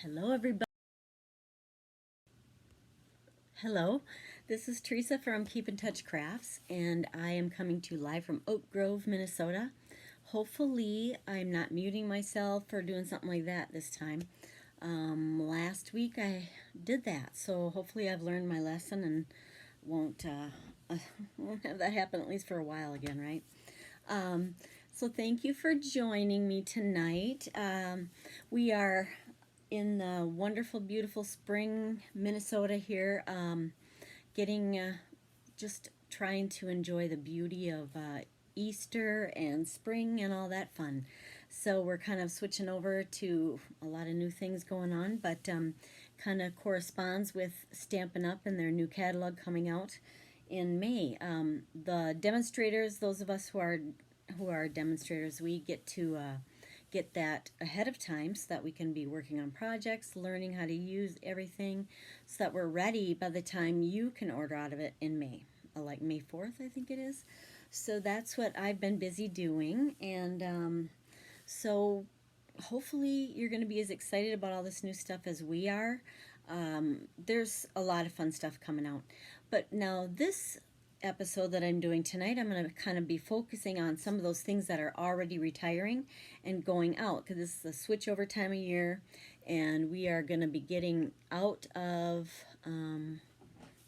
Hello, everybody. Hello, this is Teresa from Keep in Touch Crafts, and I am coming to you live from Oak Grove, Minnesota. Hopefully, I'm not muting myself or doing something like that this time. Last week I did that, so hopefully I've learned my lesson and won't won't have that happen at least for a while again, right? Um, so thank you for joining me tonight. We are in the wonderful, beautiful spring Minnesota here, getting just trying to enjoy the beauty of Easter and spring and all that fun. So we're kind of switching over to a lot of new things going on, but kind of corresponds with Stampin' Up! And their new catalog coming out in May. The demonstrators, those of us who are demonstrators, we get to get that ahead of time so that we can be working on projects, learning how to use everything, so that we're ready by the time you can order out of it in May, like May 4th, I think it is. So that's what I've been busy doing, and so hopefully you're going to be as excited about all this new stuff as we are. There's a lot of fun stuff coming out. But now this episode that I'm doing tonight, I'm going to kind of be focusing on some of those things that are already retiring and going out, because this is a switchover time of year, and we are going to be getting out of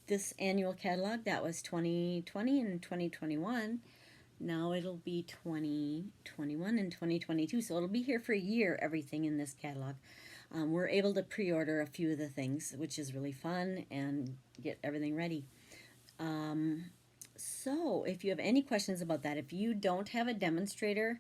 this annual catalog that was 2020 and 2021. Now it'll be 2021 and 2022, so it'll be here for a year, everything in this catalog. We're able to pre-order a few of the things, which is really fun, and get everything ready. So if you have any questions about that, if you don't have a demonstrator,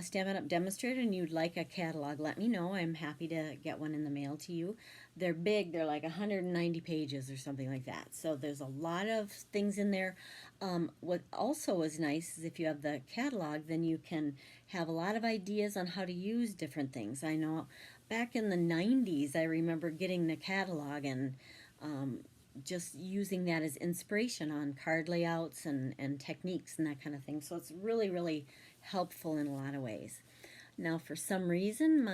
Stampin' Up! Demonstrator, and you'd like a catalog, let me know. I'm happy to get one in the mail to you. They're big. They're like 190 pages or something like that. So there's a lot of things in there. What also is nice is if you have the catalog, then you can have a lot of ideas on how to use different things. I know back in the 90s, I remember getting the catalog and just using that as inspiration on card layouts and techniques and that kind of thing. So it's really, really helpful in a lot of ways. Now, for some reason,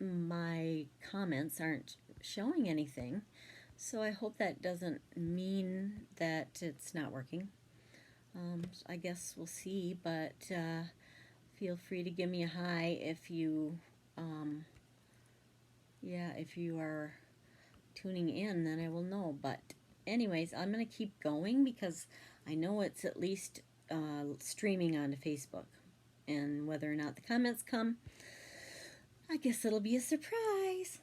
my comments aren't showing anything, so I hope that doesn't mean that it's not working. I guess we'll see, but feel free to give me a hi if you, if you are tuning in, then I will know. But anyways, I'm going to keep going because I know it's at least streaming onto Facebook. And whether or not the comments come, I guess it'll be a surprise.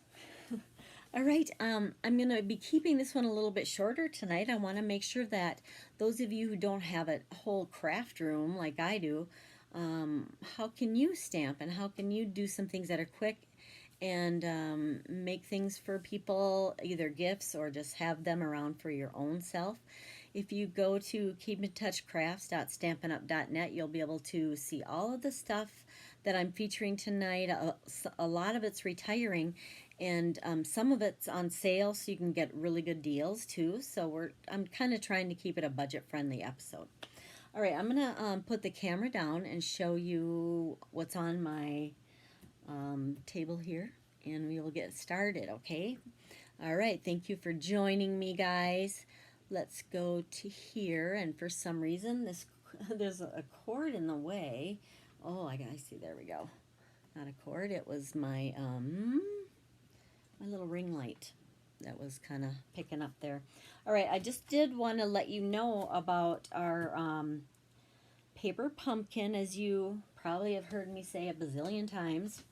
All right, I'm going to be keeping this one a little bit shorter tonight. I want to make sure that those of you who don't have a whole craft room like I do, how can you stamp and how can you do some things that are quick and make things for people, either gifts or just have them around for your own self. If you go to keepintouchcrafts.stampinup.net, you'll be able to see all of the stuff that I'm featuring tonight. A lot of it's retiring, and some of it's on sale, so you can get really good deals too. So I'm kind of trying to keep it a budget-friendly episode. All right, I'm gonna put the camera down and show you what's on my table here, and we will get started. Okay, all right, thank you for joining me, guys. Let's go to here, and for some reason there's a cord in the way. Oh, I see, there we go. Not a cord, it was my my little ring light that was kind of picking up there. All right, I just did want to let you know about our paper pumpkin, as you probably have heard me say a bazillion times.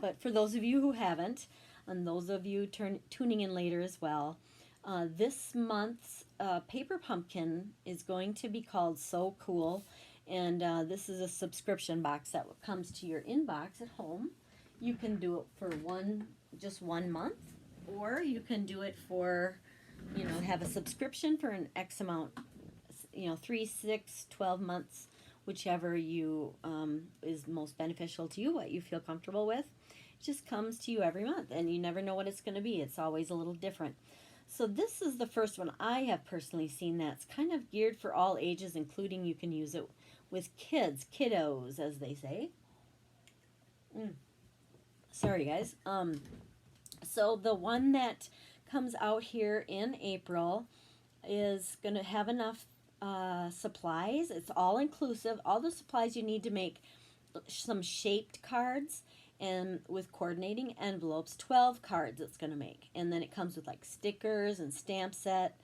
But for those of you who haven't, and those of you tuning in later as well, this month's paper pumpkin is going to be called So Cool, and this is a subscription box that comes to your inbox at home. You can do it for just 1 month, or you can do it for, have a subscription for an X amount, 3, 6, 12 months, whichever you is most beneficial to you, what you feel comfortable with. It just comes to you every month, and you never know what it's going to be. It's always a little different. So this is the first one I have personally seen that's kind of geared for all ages, including you can use it with kids, kiddos, as they say. Sorry, guys. So the one that comes out here in April is going to have enough supplies. It's all inclusive. All the supplies you need to make some shaped cards and with coordinating envelopes, 12 cards it's going to make. And then it comes with like stickers and stamp set,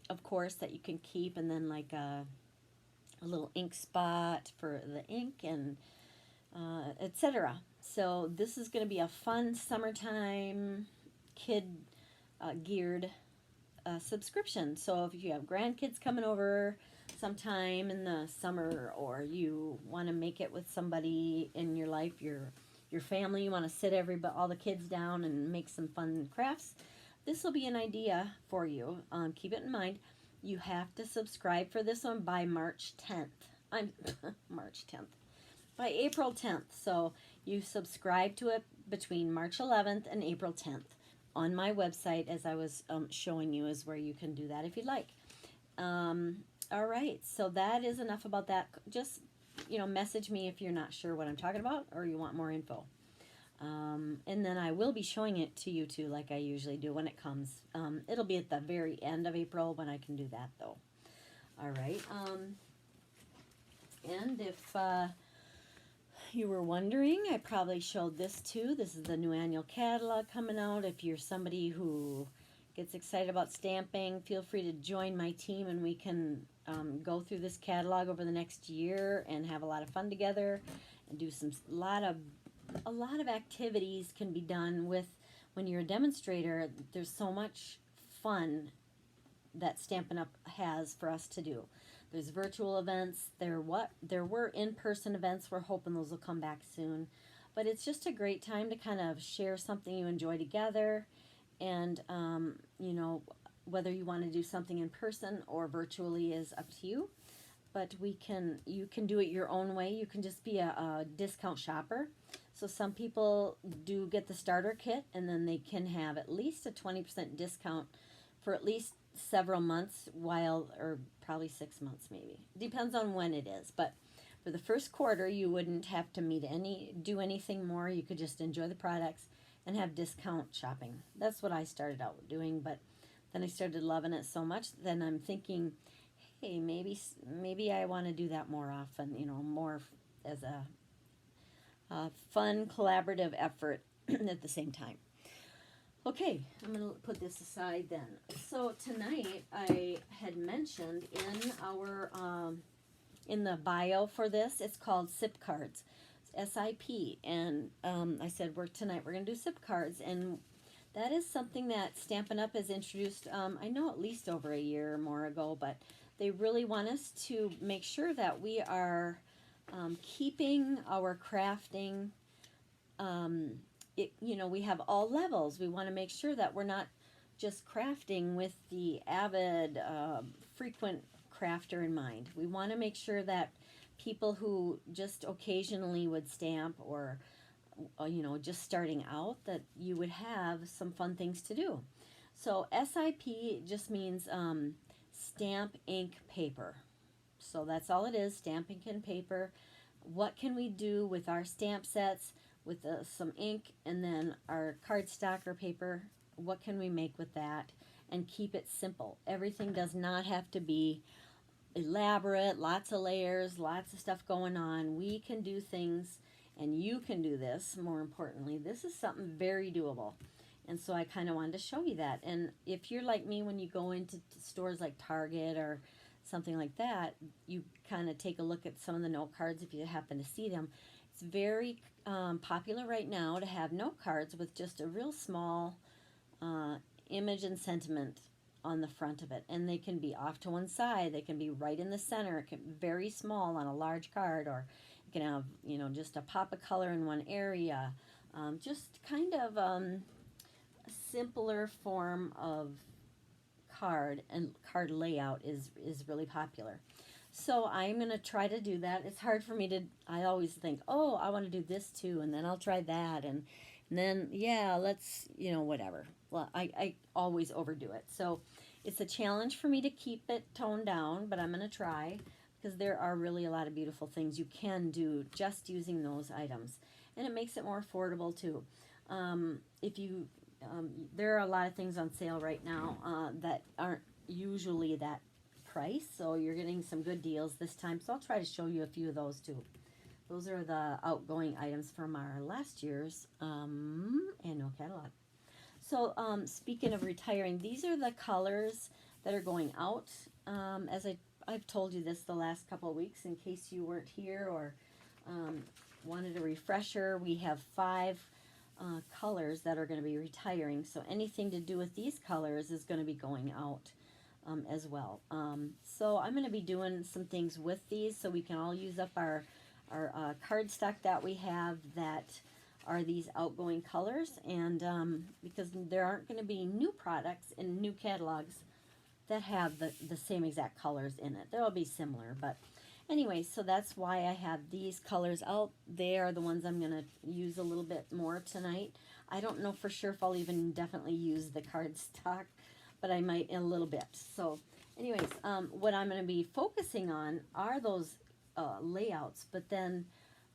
of course, that you can keep, and then like a little ink spot for the ink and etc. So this is going to be a fun summertime kid geared subscription. So if you have grandkids coming over sometime in the summer, or you want to make it with somebody in your life, your family, you want to sit all the kids down and make some fun crafts, this will be an idea for you. Keep it in mind. You have to subscribe for this one by March 10th. I'm March 10th. By April 10th. So you subscribe to it between March 11th and April 10th. On my website, as I was showing you, is where you can do that if you'd like. All right, so that is enough about that. Just, message me if you're not sure what I'm talking about or you want more info. And then I will be showing it to you too, like I usually do when it comes. It'll be at the very end of April when I can do that, though. All right. And if you were wondering, I probably showed this too. This is the new annual catalog coming out. If you're somebody who gets excited about stamping, feel free to join my team, and we can go through this catalog over the next year and have a lot of fun together and do a lot of activities can be done with. When you're a demonstrator, there's so much fun that Stampin' Up! Has for us to do. There's virtual events. There were in-person events. We're hoping those will come back soon. But it's just a great time to kind of share something you enjoy together. And, whether you want to do something in person or virtually is up to you. But you can do it your own way. You can just be a discount shopper. So some people do get the starter kit, and then they can have at least a 20% discount for at least several months, or probably 6 months maybe. Depends on when it is. But for the first quarter, you wouldn't have to do anything more. You could just enjoy the products and have discount shopping. That's what I started out doing, but then I started loving it so much. Then I'm thinking, hey, maybe I want to do that more often. More as a fun collaborative effort at the same time. Okay, I'm going to put this aside then. So tonight I had mentioned in the bio for this, it's called SIP cards, SIP, and I said tonight we're going to do SIP cards, and that is something that Stampin' Up! Has introduced, I know at least over a year or more ago, but they really want us to make sure that we are keeping our crafting. We have all levels. We want to make sure that we're not just crafting with the avid, frequent crafter in mind. We want to make sure that people who just occasionally would stamp, or just starting out, that you would have some fun things to do. So SIP just means stamp, ink, paper. So that's all it is, stamp, ink, and paper. What can we do with our stamp sets, with some ink, and then our cardstock or paper? What can we make with that? And keep it simple. Everything does not have to be elaborate, lots of layers, lots of stuff going on. We can do things, and you can do this. More importantly, this is something very doable. And so I kind of wanted to show you that. And if you're like me, when you go into stores like Target or something like that, you kind of take a look at some of the note cards if you happen to see them. It's very popular right now to have note cards with just a real small image and sentiment on the front of it. And they can be off to one side. They can be right in the center. It can be very small on a large card, or you can have, just a pop of color in one area. Just kind of a simpler form of card, and card layout is really popular. So I'm going to try to do that. It's hard for me I always think, oh, I want to do this too, and then I'll try that, and then, let's, whatever. Well, I always overdo it. So it's a challenge for me to keep it toned down, but I'm going to try, because there are really a lot of beautiful things you can do just using those items. and it makes it more affordable too. If you there are a lot of things on sale right now that aren't usually that price, so you're getting some good deals this time. So I'll try to show you a few of those too. Those are the outgoing items from our last year's annual catalog. So speaking of retiring, these are the colors that are going out. As I've told you this the last couple of weeks, in case you weren't here or wanted a refresher, we have 5 colors that are going to be retiring. So anything to do with these colors is going to be going out as well. So I'm going to be doing some things with these so we can all use up our cardstock that we have that are these outgoing colors, and because there aren't going to be new products in new catalogs that have the same exact colors in it. They'll be similar, but anyway, so that's why I have these colors out. They are the ones I'm going to use a little bit more tonight. I don't know for sure if I'll even definitely use the cardstock, but I might in a little bit. So anyways, what I'm going to be focusing on are those layouts, but then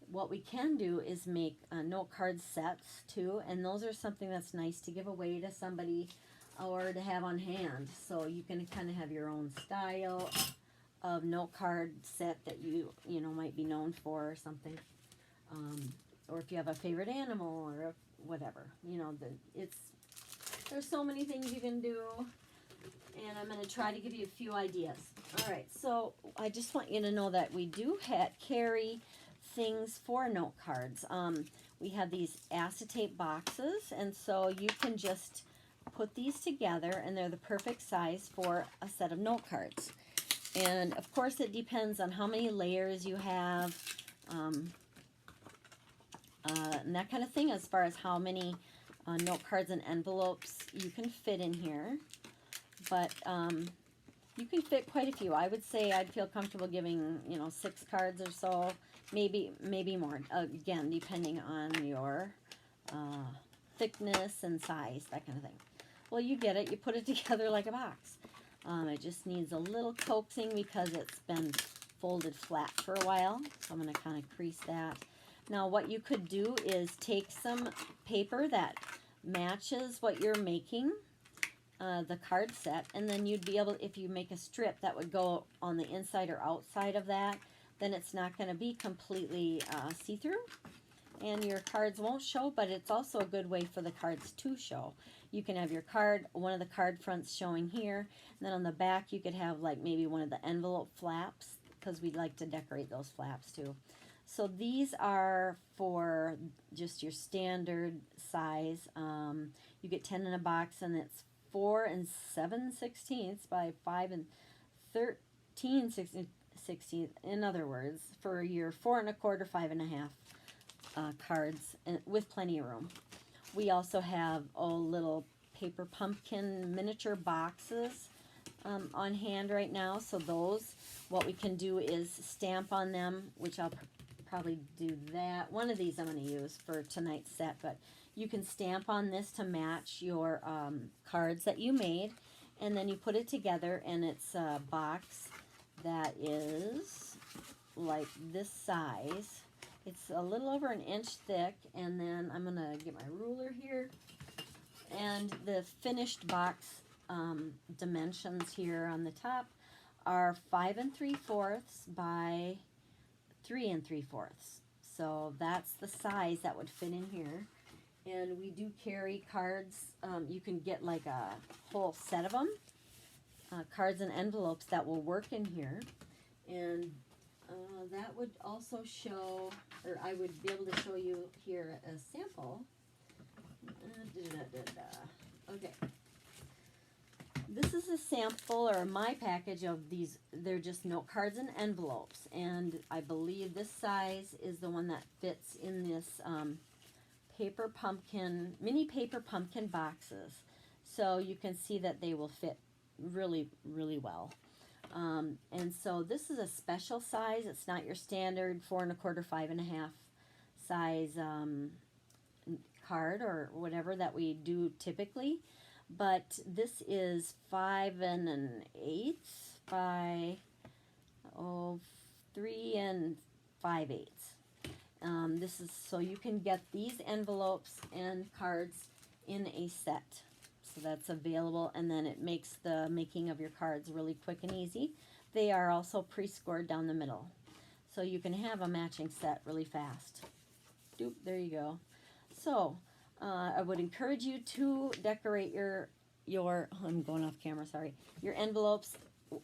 what we can do is make note card sets too, and those are something that's nice to give away to somebody or to have on hand. So you can kind of have your own style of note card set that you might be known for or something, or if you have a favorite animal or whatever, there's so many things you can do, and I'm going to try to give you a few ideas. All right, so I just want you to know that we do carry things for note cards. We have these acetate boxes, and so you can just put these together, and they're the perfect size for a set of note cards. And of course it depends on how many layers you have, and that kind of thing, as far as how many note cards and envelopes you can fit in here. But you can fit quite a few. I would say I'd feel comfortable giving 6 cards or so, maybe more, again depending on your thickness and size, that kind of thing. Well, you get it. You put it together like a box. It just needs a little coaxing because it's been folded flat for a while. So I'm going to kind of crease that. Now what you could do is take some paper that matches what you're making, the card set, and then you'd be able, if you make a strip that would go on the inside or outside of that, then it's not going to be completely see-through, and your cards won't show, but it's also a good way for the cards to show. You can have your card, one of the card fronts showing here, and then on the back you could have like maybe one of the envelope flaps, because we'd like to decorate those flaps too. So these are for just your standard size. You get 10 in a box, and it's 4 7/16 by 5 13/16. In other words, for your 4 1/4, 5 1/2 cards, with plenty of room. We also have little paper pumpkin miniature boxes on hand right now. So those, what we can do is stamp on them, which I'll probably do that. One of these I'm going to use for tonight's set, but you can stamp on this to match your cards that you made, and then you put it together, and it's a box that is like this size. It's a little over 1 inch thick, and then I'm going to get my ruler here, and the finished box dimensions here on the top are 5 3/4 by 3 3/4. So that's the size that would fit in here. And we do carry cards. You can get like a whole set of them, cards and envelopes that will work in here. And that would also show, or I would be able to show you here a sample. Okay. This is a sample, or my package of these. They're just note cards and envelopes. And I believe this size is the one that fits in this paper pumpkin, mini paper pumpkin boxes. So you can see that they will fit really, really well. And so this is a special size. It's not your standard 4 1/4, 5 1/2 size card or whatever that we do typically. But this is 5 1/8 by 3 5/8. This is so you can get these envelopes and cards in a set. So that's available, and then it makes the making of your cards really quick and easy. They are also pre-scored down the middle. So you can have a matching set really fast. Doop, there you go. So I would encourage you to decorate your I'm going off camera, sorry, your envelopes,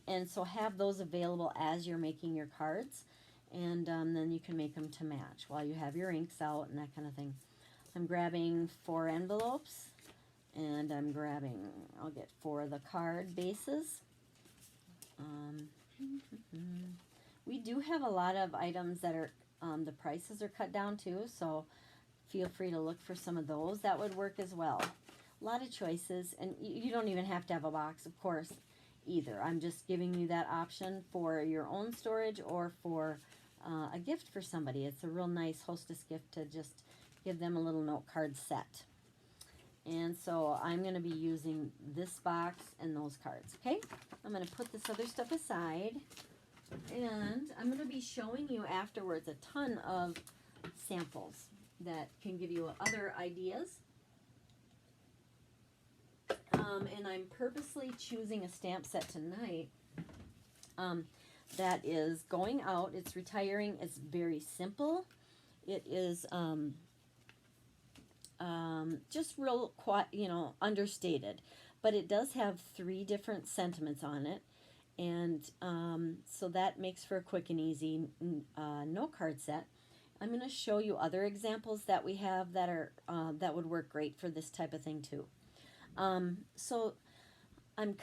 and so have those available as you're making your cards, and then you can make them to match while you have your inks out and that kind of thing. I'm grabbing 4 envelopes, and I'll get 4 of the card bases. We do have a lot of items that are, the prices are cut down too, so feel free to look for some of those. That would work as well. A lot of choices, and you don't even have to have a box, of course, either. I'm just giving you that option for your own storage or for a gift for somebody. It's a real nice hostess gift to just give them a little note card set. And so I'm going to be using this box and those cards, okay? I'm going to put this other stuff aside, and I'm going to be showing you afterwards a ton of samples that can give you other ideas. And I'm purposely choosing a stamp set tonight that is going out. It's retiring. It's very simple. It is just real, understated. But it does have 3 different sentiments on it. And so that makes for a quick and easy note card set. I'm going to show you other examples that we have that are that would work great for this type of thing too. So I'm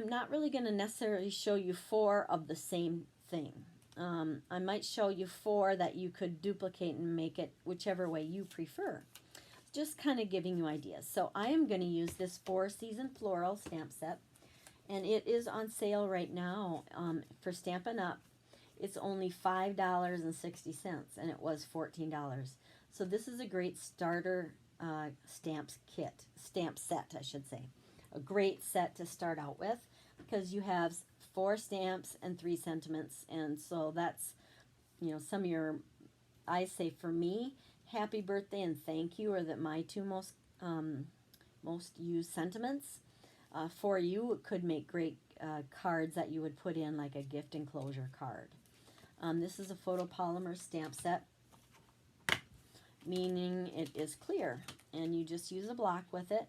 not really going to necessarily show you 4 of the same thing. I might show you 4 that you could duplicate and make it whichever way you prefer. Just kind of giving you ideas. So I am going to use this 4-season floral stamp set, and it is on sale right now for Stampin' Up. It's only $5.60, and it was $14. So this is a great starter stamp set, I should say. A great set to start out with, because you have 4 stamps and 3 sentiments, and so that's, some of your, I say for me, happy birthday and thank you are my 2 most used sentiments. For you, it could make great cards that you would put in like a gift enclosure card. This is a photopolymer stamp set, meaning it is clear, and you just use a block with it,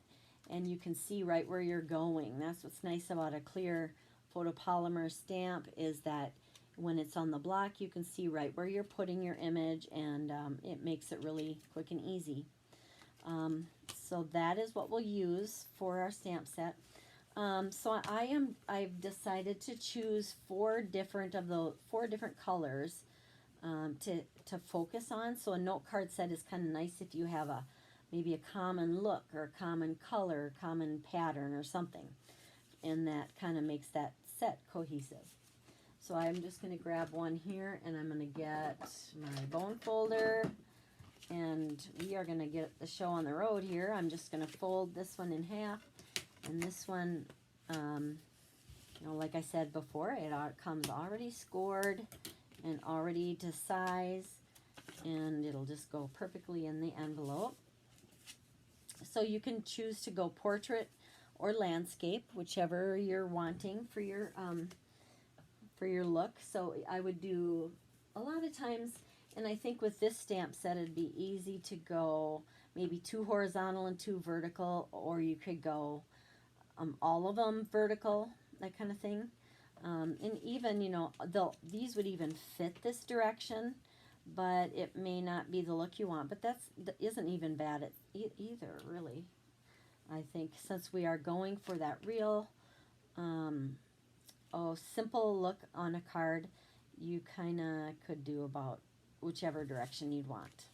and you can see right where you're going. That's what's nice about a clear photopolymer stamp, is that when it's on the block, you can see right where you're putting your image, and it makes it really quick and easy. So that is what we'll use for our stamp set. So I've decided to choose 4 different colors to focus on. So a note card set is kind of nice if you have maybe a common look or a common color, common pattern or something, and that kind of makes that set cohesive. So I'm just going to grab one here, and I'm going to get my bone folder, and we are going to get the show on the road here. I'm just going to fold this one in half, and this one, like I said before, it comes already scored and already to size, and it'll just go perfectly in the envelope. So you can choose to go portrait or landscape, whichever you're wanting for your look. So I would do a lot of times, and I think with this stamp set it'd be easy to go maybe 2 horizontal and 2 vertical, or you could go all of them vertical, that kind of thing. And even, these would even fit this direction, but it may not be the look you want. But that isn't even bad either, really. I think since we are going for that real, simple look on a card, you kind of could do about whichever direction you'd want.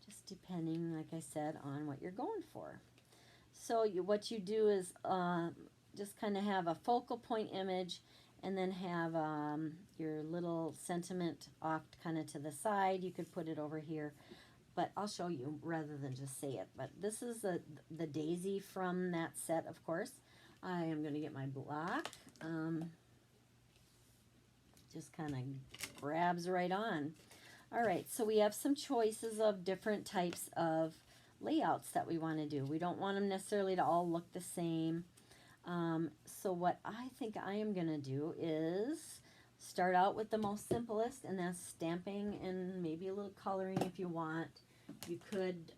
Just depending, like I said, on what you're going for. So what you do is just kind of have a focal point image, and then have your little sentiment off kind of to the side. You could put it over here, but I'll show you rather than just say it. But this is the daisy from that set, of course. I am going to get my block. Just kind of grabs right on. All right, so we have some choices of different types of layouts that we want to do. We don't want them necessarily to all look the same. So what I think I am going to do is start out with the most simplest, and that's stamping and maybe a little coloring if you want. You could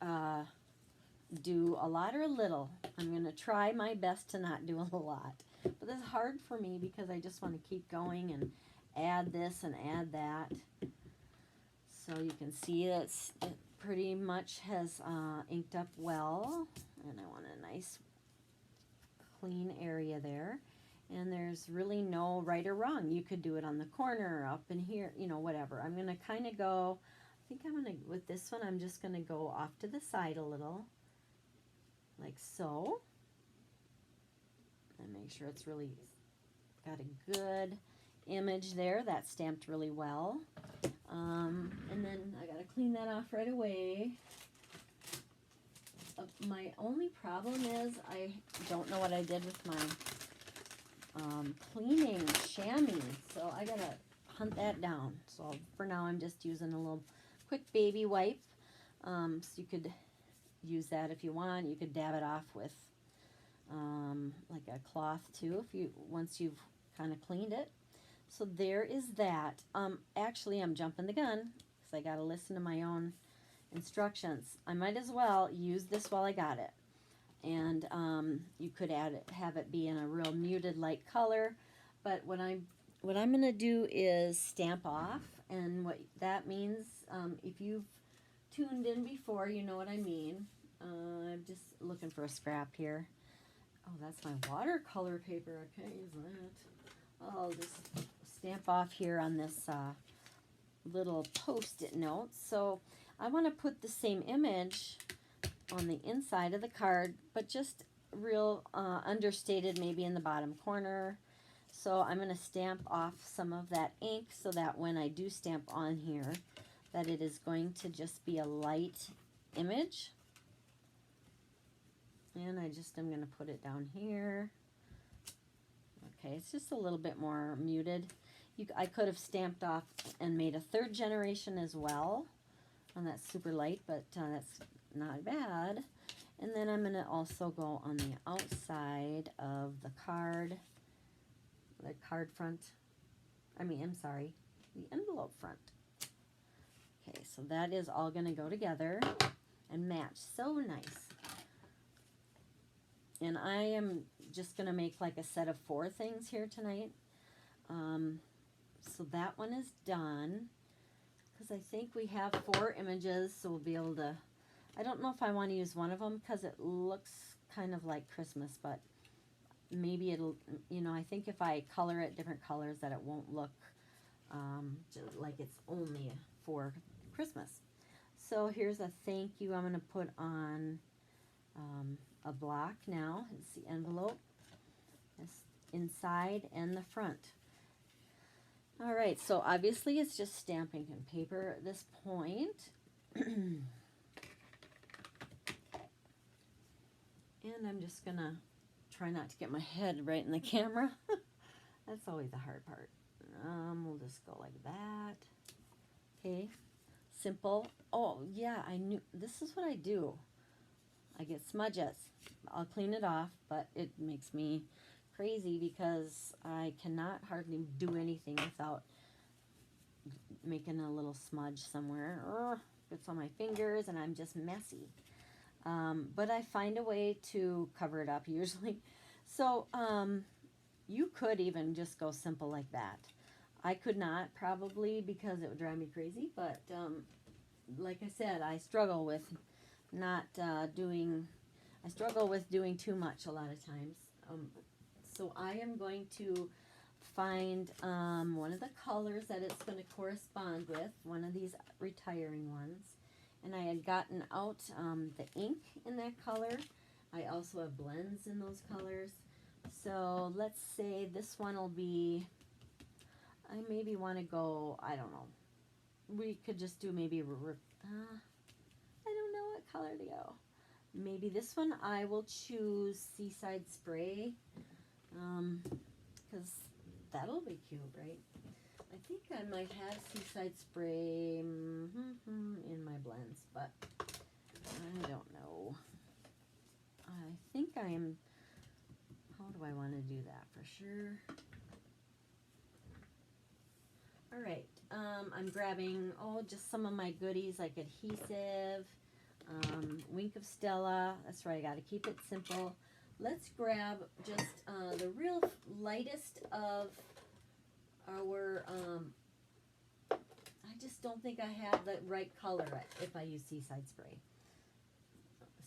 do a lot or a little. I'm going to try my best to not do a lot. But this is hard for me because I just want to keep going and add this and add that. So you can see that it pretty much has inked up well. And I want a nice clean area there. And there's really no right or wrong. You could do it on the corner, up in here, you know, whatever. I'm going to kind of go, I think I'm going to, with this one, I'm just going to go off to the side a little, like so. And make sure it's really got a good image there. That's stamped really well. And then I got to clean that off right away. My only problem is I don't know what I did with my cleaning chamois, so I gotta hunt that down. So for now I'm just using a little quick baby wipe. So you could use that if you want. You could dab it off with like a cloth too, if you once you've kind of cleaned it. So there is that. Actually I'm jumping the gun because I gotta listen to my own instructions. I might as well use this while I got it. And you could have it be in a real muted light color, but what I'm going to do is stamp off, and what that means, if you've tuned in before, you know what I mean. I'm just looking for a scrap here. Oh, that's my watercolor paper. I can't use that. I'll just stamp off here on this little post-it note. So I want to put the same image on the inside of the card, but just real understated, maybe in the bottom corner. So I'm going to stamp off some of that ink so that when I do stamp on here, that it is going to just be a light image. And I just am going to put it down here. Okay, it's just a little bit more muted. I could have stamped off and made a third generation as well on that super light, but that's not bad. And then I'm going to also go on the outside of the card front. I'm sorry, the envelope front. Okay, so that is all going to go together and match so nice. And I am just going to make like a set of 4 things here tonight. So that one is done, because I think we have 4 images, so we'll be able to, I don't know if I want to use one of them because it looks kind of like Christmas, but maybe it'll, you know, I think if I color it different colors that it won't look like it's only for Christmas. So here's a thank you I'm going to put on a block now. It's the envelope, it's inside and the front. All right, so obviously it's just stamping and paper at this point. And I'm just going to try not to get my head right in the camera. That's always the hard part. We'll just go like that. Okay, simple. Oh, yeah, I knew. This is what I do. I get smudges. I'll clean it off, but it makes me crazy because I cannot hardly do anything without making a little smudge somewhere. It's on my fingers and I'm just messy. But I find a way to cover it up usually. So you could even just go simple like that. I could not probably because it would drive me crazy, but like I said, I struggle with doing too much a lot of times. So I am going to find one of the colors that it's going to correspond with, one of these retiring ones. And I had gotten out the ink in that color. I also have blends in those colors. So let's say this one will be, I maybe want to go, I don't know. We could just do maybe, I don't know what color to go. Maybe this one I will choose Seaside Spray. Because that'll be cute, right? I think I might have Seaside Spray in my blends, but I don't know. I think I am, how do I want to do that for sure? All right, I'm grabbing, just some of my goodies like adhesive, Wink of Stella. That's right, I got to keep it simple. Let's grab just the real lightest of our, I just don't think I have the right color if I use Seaside Spray.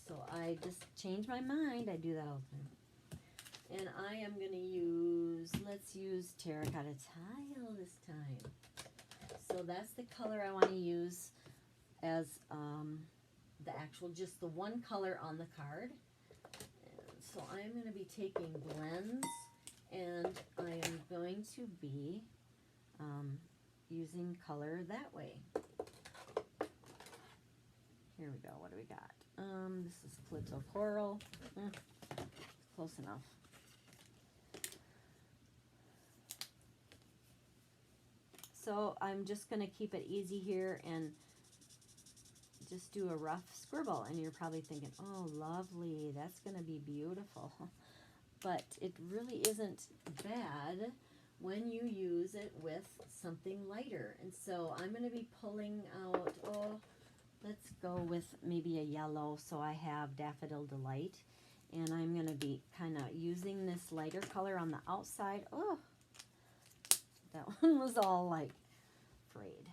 So I just change my mind. I do that all the time. And I am going to use, let's use Terracotta Tile this time. So that's the color I want to use as the actual, just the one color on the card. And so I'm going to be taking blends, and I am going to be using color that way. Here we go. What do we got? This is Calypso Coral. Close enough. So I'm just going to keep it easy here and just do a rough scribble. And you're probably thinking, oh, lovely, that's going to be beautiful. But it really isn't bad when you use it with something lighter. And so I'm going to be pulling out, let's go with maybe a yellow. So I have Daffodil Delight. And I'm going to be kind of using this lighter color on the outside. Oh, that one was all like frayed.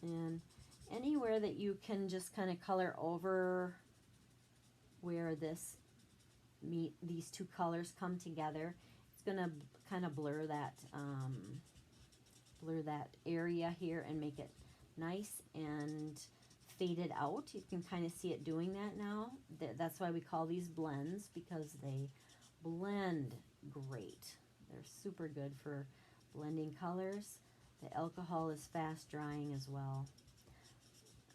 And anywhere that you can just kind of color over where these two colors come together, it's going to kind of blur that area here and make it nice and faded out. You can kind of see it doing that now. That's why we call these blends, because they blend great. They're super good for blending colors. The alcohol is fast drying as well.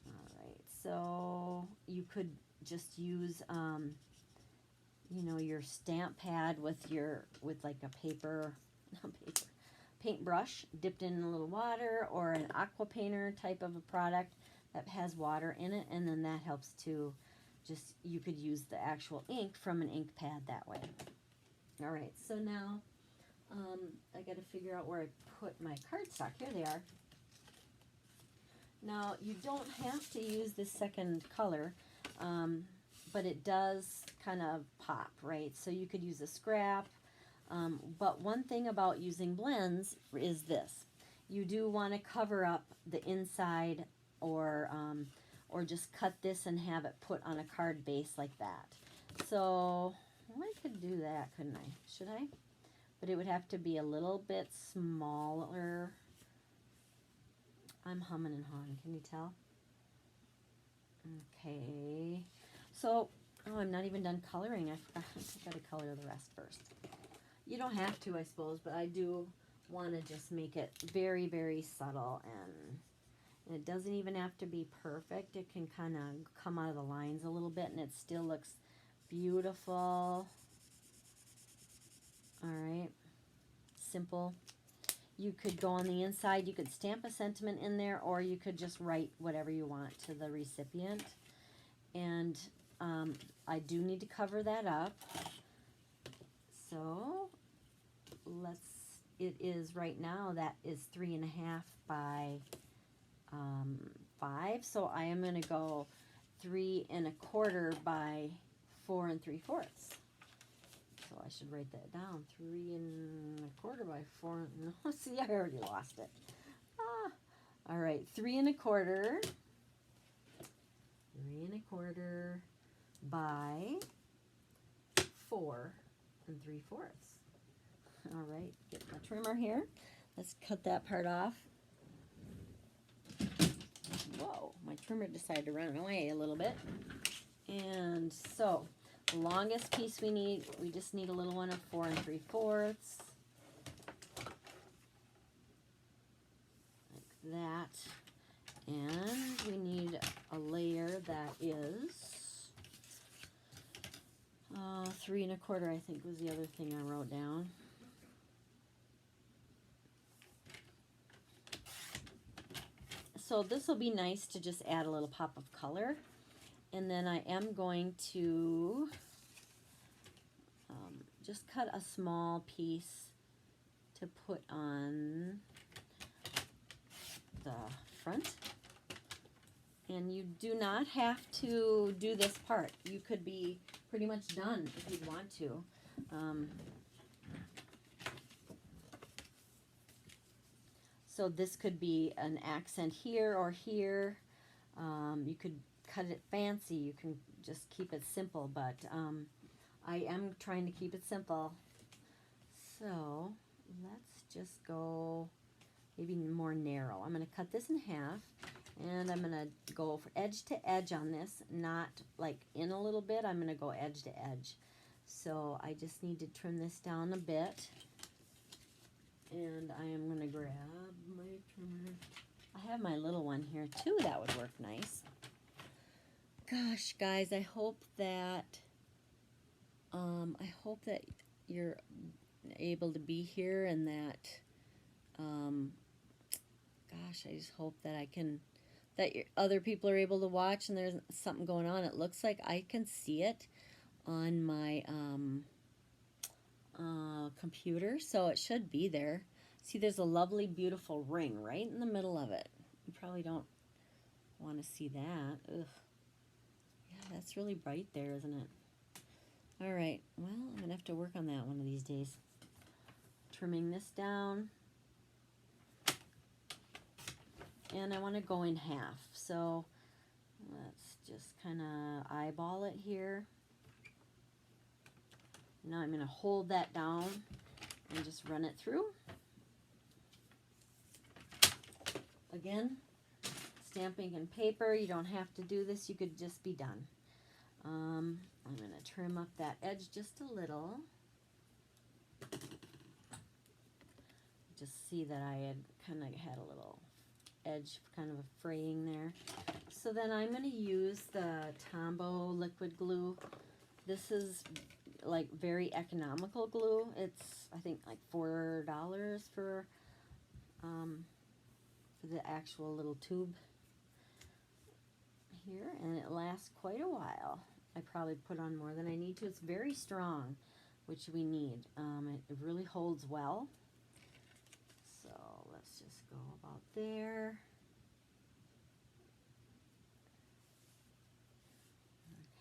All right, so you could just use your stamp pad with like a paintbrush dipped in a little water, or an aqua painter type of a product that has water in it, and then that helps to you could use the actual ink from an ink pad that way. All right, so now I got to figure out where I put my cardstock. Here they are. Now, you don't have to use this second color, but it does kind of pop, right? So you could use a scrap, but one thing about using blends is this. You do want to cover up the inside, or just cut this and have it put on a card base like that. So I could do that, couldn't I? Should I? But it would have to be a little bit smaller. I'm humming and hawing, can you tell? Okay. So, I'm not even done coloring. I forgot. I've got to color the rest first. You don't have to, I suppose, but I do want to just make it very, very subtle, and it doesn't even have to be perfect. It can kind of come out of the lines a little bit, and it still looks beautiful. All right. Simple. You could go on the inside, you could stamp a sentiment in there, or you could just write whatever you want to the recipient. And I do need to cover that up. So it is right now, that is 3.5 by 5. So I am going to go 3.25 by 4 3/4. So I should write that down. 3.25 by 4. No, see, I already lost it. All right, 3.25. 3.25 by 4 3/4. All right, get my trimmer here. Let's cut that part off. Whoa, my trimmer decided to run away a little bit. And so, the longest piece we need, we just need a little one of 4 3/4. Like that. And we need a layer that is 3.25, I think was the other thing I wrote down. So this will be nice to just add a little pop of color. And then I am going to just cut a small piece to put on the front. And you do not have to do this part. You could be pretty much done if you'd want to. So this could be an accent here or here. You could cut it fancy. You can just keep it simple, but I am trying to keep it simple. So let's just go maybe more narrow. I'm going to cut this in half. And I'm going to go edge to edge on this, not like in a little bit. I'm going to go edge to edge. So I just need to trim this down a bit. And I am going to grab my trimmer. I have my little one here too. That would work nice. Gosh, guys, I hope that you're able to be here and that, gosh, I just hope that other people are able to watch and there's something going on. It looks like I can see it on my computer, so it should be there. See, there's a lovely, beautiful ring right in the middle of it. You probably don't want to see that. Ugh. Yeah, that's really bright there, isn't it? All right, well, I'm going to have to work on that one of these days. Trimming this down. And I want to go in half, so let's just kind of eyeball it here. Now I'm going to hold that down and just run it through. Again, stamping and paper, you don't have to do this, you could just be done. I'm going to trim up that edge just a little. Just see that I had kind of had a little edge, kind of a fraying there. So then I'm going to use the Tombow liquid glue. This is like very economical glue. It's, I think, like $4 for the actual little tube here, and it lasts quite a while. I probably put on more than I need to. It's very strong, which we need. It really holds well. So let's just go about there.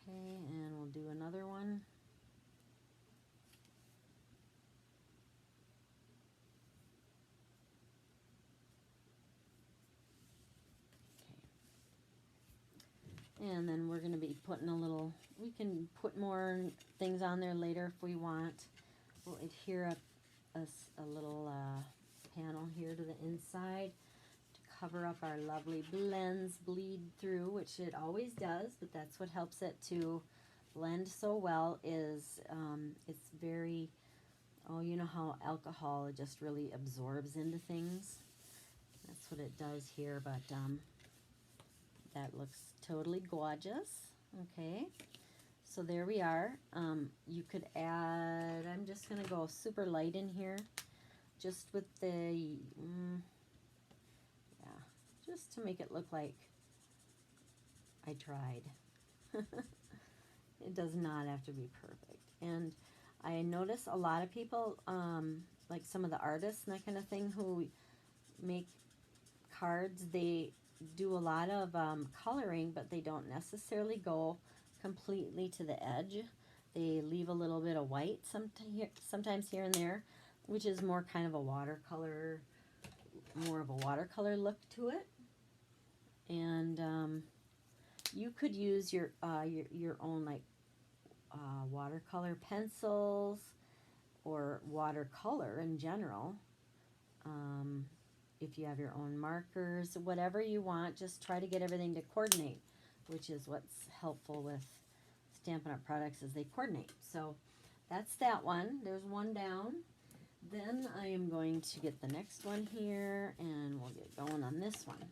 Okay, and we'll do another one. Okay. And then we're going to be putting a little, we can put more things on there later if we want. We'll adhere a little panel here to the inside to cover up our lovely blends, bleed through, which it always does, but that's what helps it to blend so well is it's very, oh, you know how alcohol just really absorbs into things? That's what it does here, but that looks totally gorgeous. Okay, so there we are. You could add, I'm just going to go super light in here, just with the, yeah, just to make it look like I tried. It does not have to be perfect. And I notice a lot of people, like some of the artists and that kind of thing who make cards, they do a lot of coloring, but they don't necessarily go completely to the edge. They leave a little bit of white sometimes here and there, which is more kind of a watercolor, more of a watercolor look to it. And you could use your own like watercolor pencils or watercolor in general. If you have your own markers, whatever you want, just try to get everything to coordinate, which is what's helpful with Stampin' Up! Products is they coordinate. So that's that one. There's one down. Then I am going to get the next one here, and we'll get going on this one.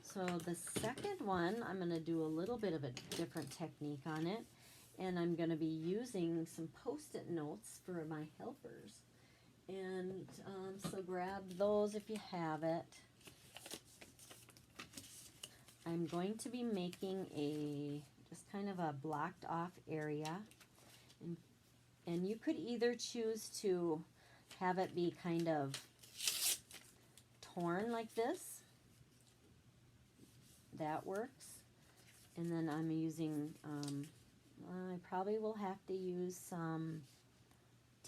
So the second one, I'm going to do a little bit of a different technique on it, and I'm going to be using some Post-it notes for my helpers. And so grab those if you have it. I'm going to be making just kind of a blocked off area. And you could either choose to have it be kind of torn like this. That works. And then I'm using, I probably will have to use some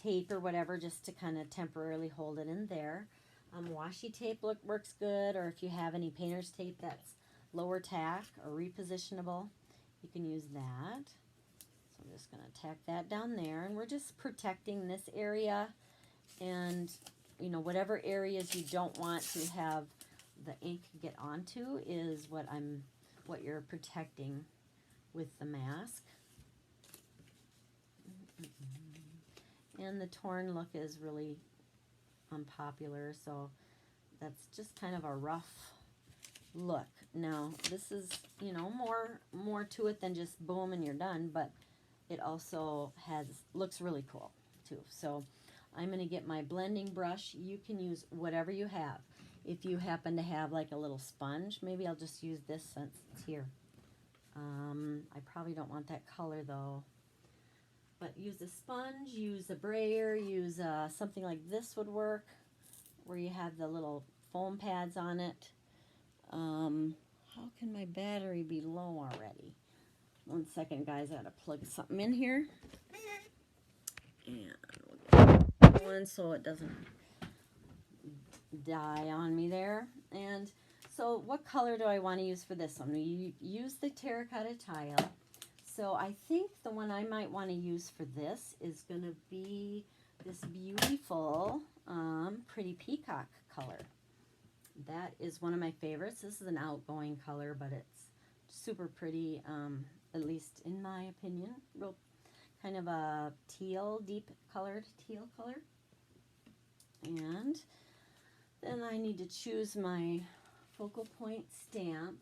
tape or whatever just to kind of temporarily hold it in there. Washi tape works good, or if you have any painter's tape that's lower tack or repositionable, you can use that. So I'm just going to tack that down there, and we're just protecting this area, and you know, whatever areas you don't want to have the ink get onto is what you're protecting with the mask. And the torn look is really unpopular, so that's just kind of a rough look. Now this is, you know, more to it than just boom and you're done, but it also looks really cool too. So I'm going to get my blending brush. You can use whatever you have. If you happen to have like a little sponge, maybe I'll just use this since it's here. I probably don't want that color though. But use a sponge, use a brayer, use something like this would work, where you have the little foam pads on it. How can my battery be low already? 1 second, guys. I gotta plug something in here. And we'll get one so it doesn't die on me there. And so what color do I want to use for this one? We use the terracotta tile. So I think the one I might want to use for this is going to be this beautiful pretty peacock color. That is one of my favorites. This is an outgoing color, but it's super pretty, at least in my opinion. Real kind of a teal, deep colored teal color. And then I need to choose my focal point stamp.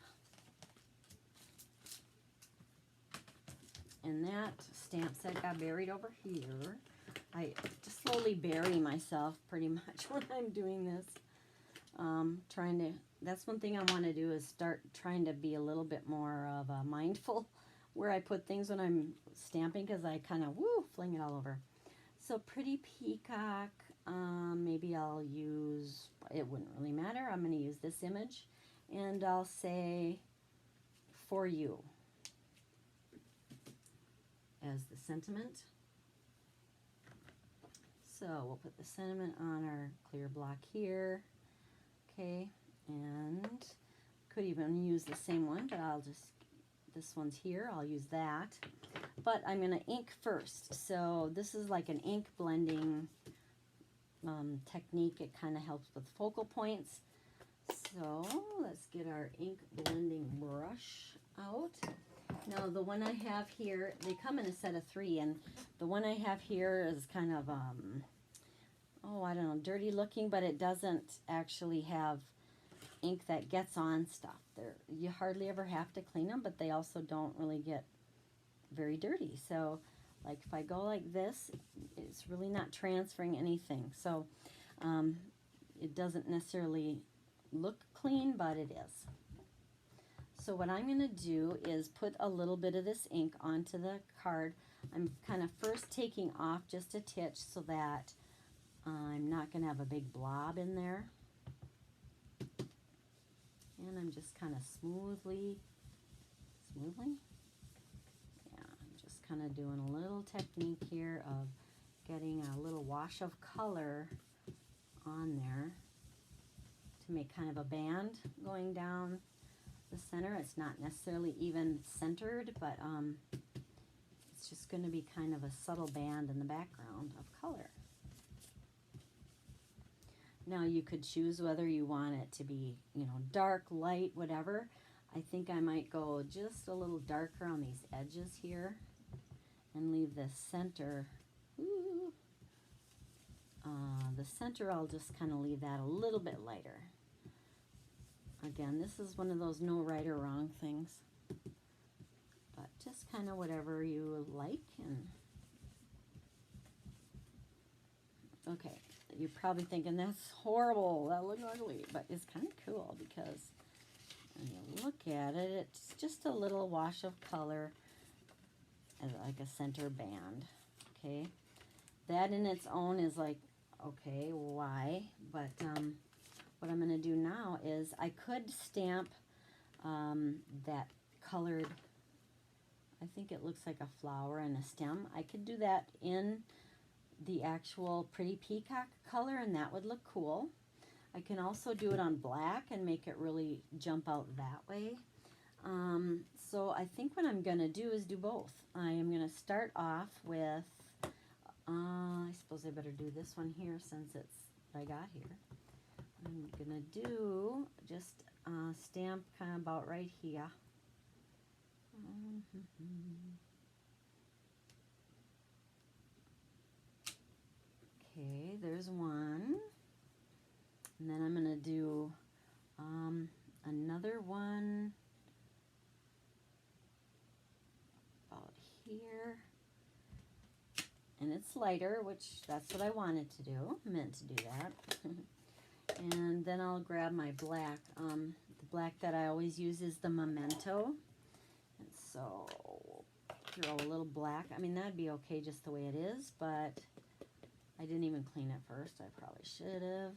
And that stamp set got buried over here. I just slowly bury myself pretty much when I'm doing this. That's one thing I want to do, is start trying to be a little bit more of a mindful where I put things when I'm stamping, because I kind of, fling it all over. So pretty peacock, maybe I'll use, it wouldn't really matter. I'm going to use this image, and I'll say, for you, as the sentiment. So we'll put the sentiment on our clear block here. Okay, and could even use the same one, but this one's here, I'll use that. But I'm going to ink first. So this is like an ink blending technique. It kind of helps with focal points. So let's get our ink blending brush out. Now the one I have here, they come in a set of 3, and the one I have here is kind of, I don't know, dirty looking, but it doesn't actually have ink that gets on stuff. You hardly ever have to clean them, but they also don't really get very dirty. So like if I go like this, it's really not transferring anything. So it doesn't necessarily look clean, but it is. So what I'm going to do is put a little bit of this ink onto the card. I'm kind of first taking off just a titch so that I'm not going to have a big blob in there. And I'm just kind of smoothly, yeah, I'm just kind of doing a little technique here of getting a little wash of color on there to make kind of a band going down the center. It's not necessarily even centered, but it's just going to be kind of a subtle band in the background of color. Now you could choose whether you want it to be, you know, dark, light, whatever. I think I might go just a little darker on these edges here and leave the center. The center, I'll just kind of leave that a little bit lighter. Again, this is one of those no right or wrong things, but just kind of whatever you like. And okay, you're probably thinking that's horrible, that looks ugly, but it's kind of cool because when you look at it, it's just a little wash of color as like a center band, okay? That in its own is like, okay, why? But what I'm going to do now is I could stamp that colored, I think it looks like a flower and a stem. I could do that in the actual Pretty Peacock color, and that would look cool. I can also do it on black and make it really jump out that way. So I think what I'm going to do is do both. I am going to start off with, I suppose I better do this one here since it's what I got here. I'm going to do just stamp kind of about right here. Okay, there's one. And then I'm going to do another one about here. And it's lighter, which that's what I wanted to do. I meant to do that. And then I'll grab my black. The black that I always use is the Memento. And so throw a little black. I mean, that'd be okay just the way it is, but I didn't even clean it first. I probably should have.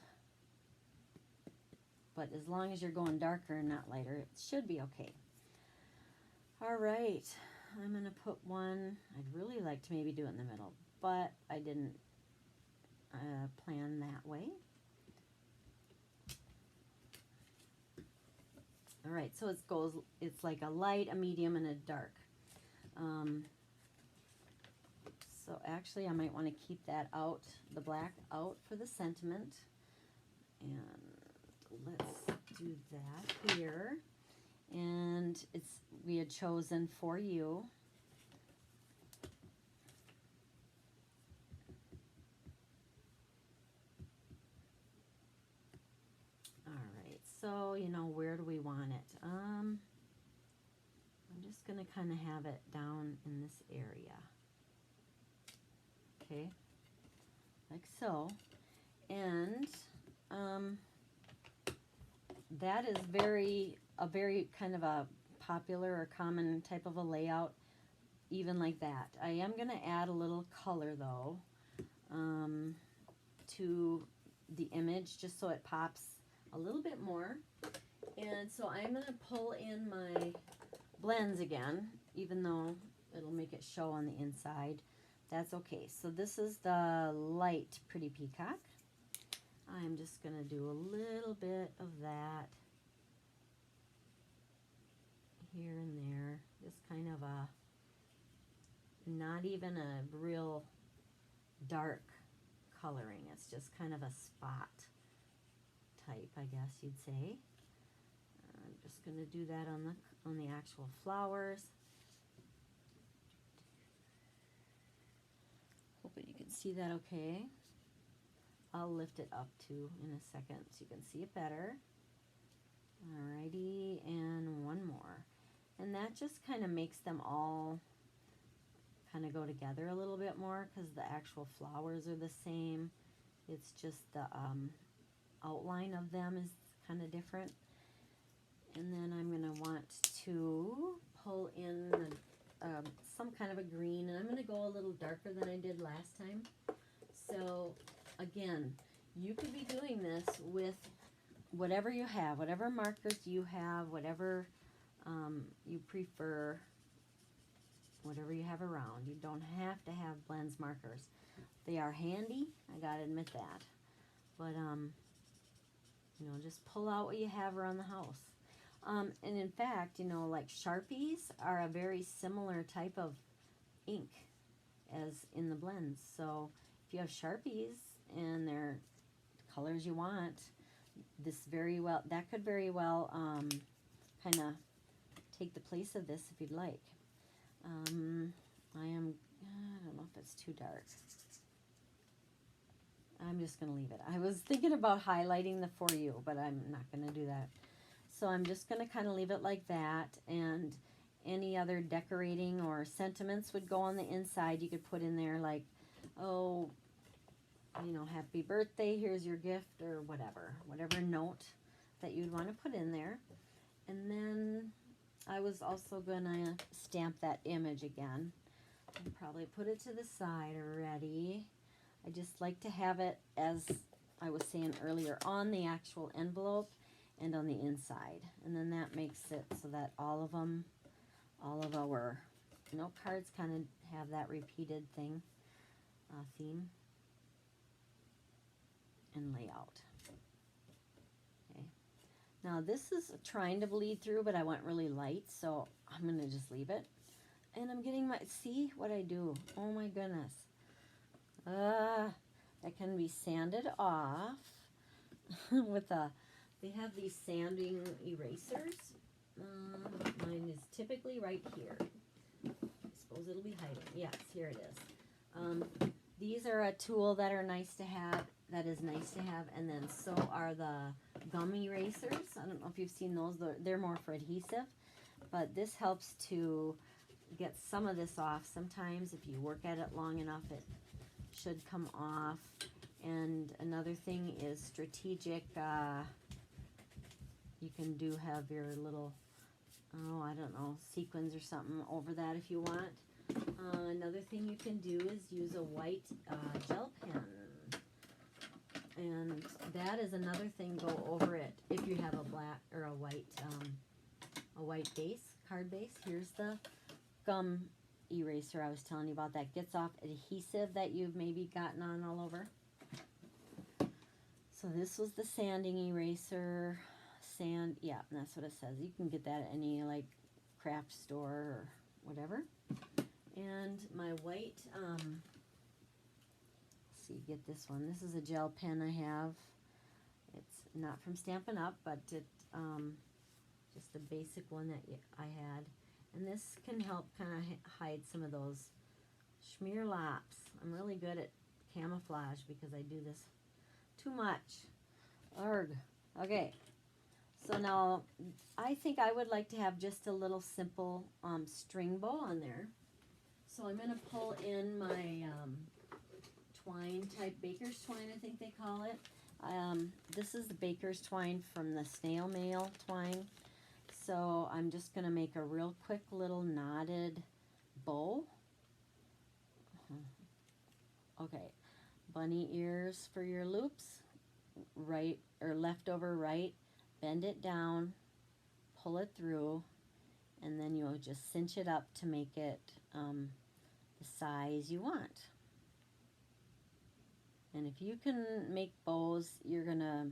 But as long as you're going darker and not lighter, it should be okay. All right, I'm going to put one. I'd really like to maybe do it in the middle, but I didn't plan that way. All right, so it's like a light, a medium, and a dark. So actually, I might want to keep that out, the black out for the sentiment. And let's do that here. And we had chosen For You. All right, so where do we want it? I'm just going to kind of have it down in this area. Okay, like so. And that is a very kind of a popular or common type of a layout, even like that. I am going to add a little color though to the image just so it pops a little bit more. And so I'm going to pull in my blends again, even though it'll make it show on the inside. That's okay. So this is the light Pretty Peacock. I'm just going to do a little bit of that here and there. Just kind of not even a real dark coloring. It's just kind of a spot type, I guess you'd say. I'm just going to do that on the actual flowers. Hoping you can see that okay. I'll lift it up too in a second so you can see it better. Alrighty, and one more. And that just kind of makes them all kind of go together a little bit more because the actual flowers are the same. It's just the outline of them is kind of different. And then I'm going to want to pull in some kind of a green, and I'm going to go a little darker than I did last time. So again, you could be doing this with whatever you have, whatever markers you have, whatever you prefer, whatever you have around. You don't have to have blends markers. They are handy, I gotta admit that. But just pull out what you have around the house. And in fact, like Sharpies are a very similar type of ink as in the blends. So if you have Sharpies and they're the colors you want, that could very well kind of take the place of this if you'd like. I don't know if it's too dark. I'm just going to leave it. I was thinking about highlighting the For You, but I'm not going to do that. So I'm just going to kind of leave it like that, and any other decorating or sentiments would go on the inside. You could put in there like, oh, happy birthday, here's your gift, or whatever note that you'd want to put in there. And then I was also gonna stamp that image again. I'll probably put it to the side already. I just like to have it, as I was saying earlier, on the actual envelope and on the inside. And then that makes it so that all of our note cards kind of have that repeated theme and layout. Okay. Now this is trying to bleed through, but I went really light, so I'm going to just leave it. And I'm getting my, see what I do? Oh my goodness. That can be sanded off with they have these sanding erasers. Mine is typically right here. I suppose it'll be hiding. Yes, here it is. These are a tool that are nice to have, that is nice to have, and then so are the gum erasers. I don't know if you've seen those. They're more for adhesive, but this helps to get some of this off. Sometimes if you work at it long enough, it should come off. And another thing is strategic. You can have your little, I don't know, sequins or something over that if you want. Another thing you can do is use a white gel pen. And that is another thing, go over it if you have a black or a white base, card base. Here's the gum eraser I was telling you about that gets off adhesive that you've maybe gotten on all over. So this was the sanding eraser. Yeah, and that's what it says. You can get that at any like craft store or whatever. And my white, see, get this one. This is a gel pen I have. It's not from Stampin' Up, but it just a basic one that I had. And this can help kind of hide some of those schmear laps. I'm really good at camouflage because I do this too much. Arg. Okay. So now I think I would like to have just a little simple string bow on there. So I'm going to pull in my twine type, baker's twine I think they call it. This is the baker's twine from the snail mail twine. So I'm just going to make a real quick little knotted bow. Okay, bunny ears for your loops, right or left over right, bend it down, pull it through, and then you'll just cinch it up to make it the size you want. And if you can make bows, you're gonna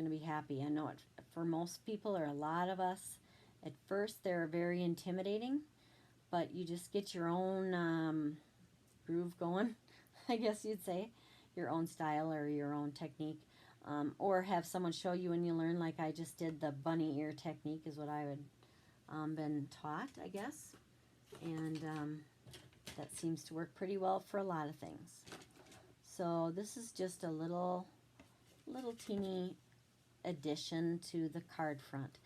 be happy. I know it for most people, or a lot of us, at first they're very intimidating, but you just get your own groove going, I guess you'd say, your own style or your own technique, or have someone show you and you learn, like I just did. The bunny ear technique is what I would been taught, I guess, and that seems to work pretty well for a lot of things. So this is just a little teeny addition to the card front.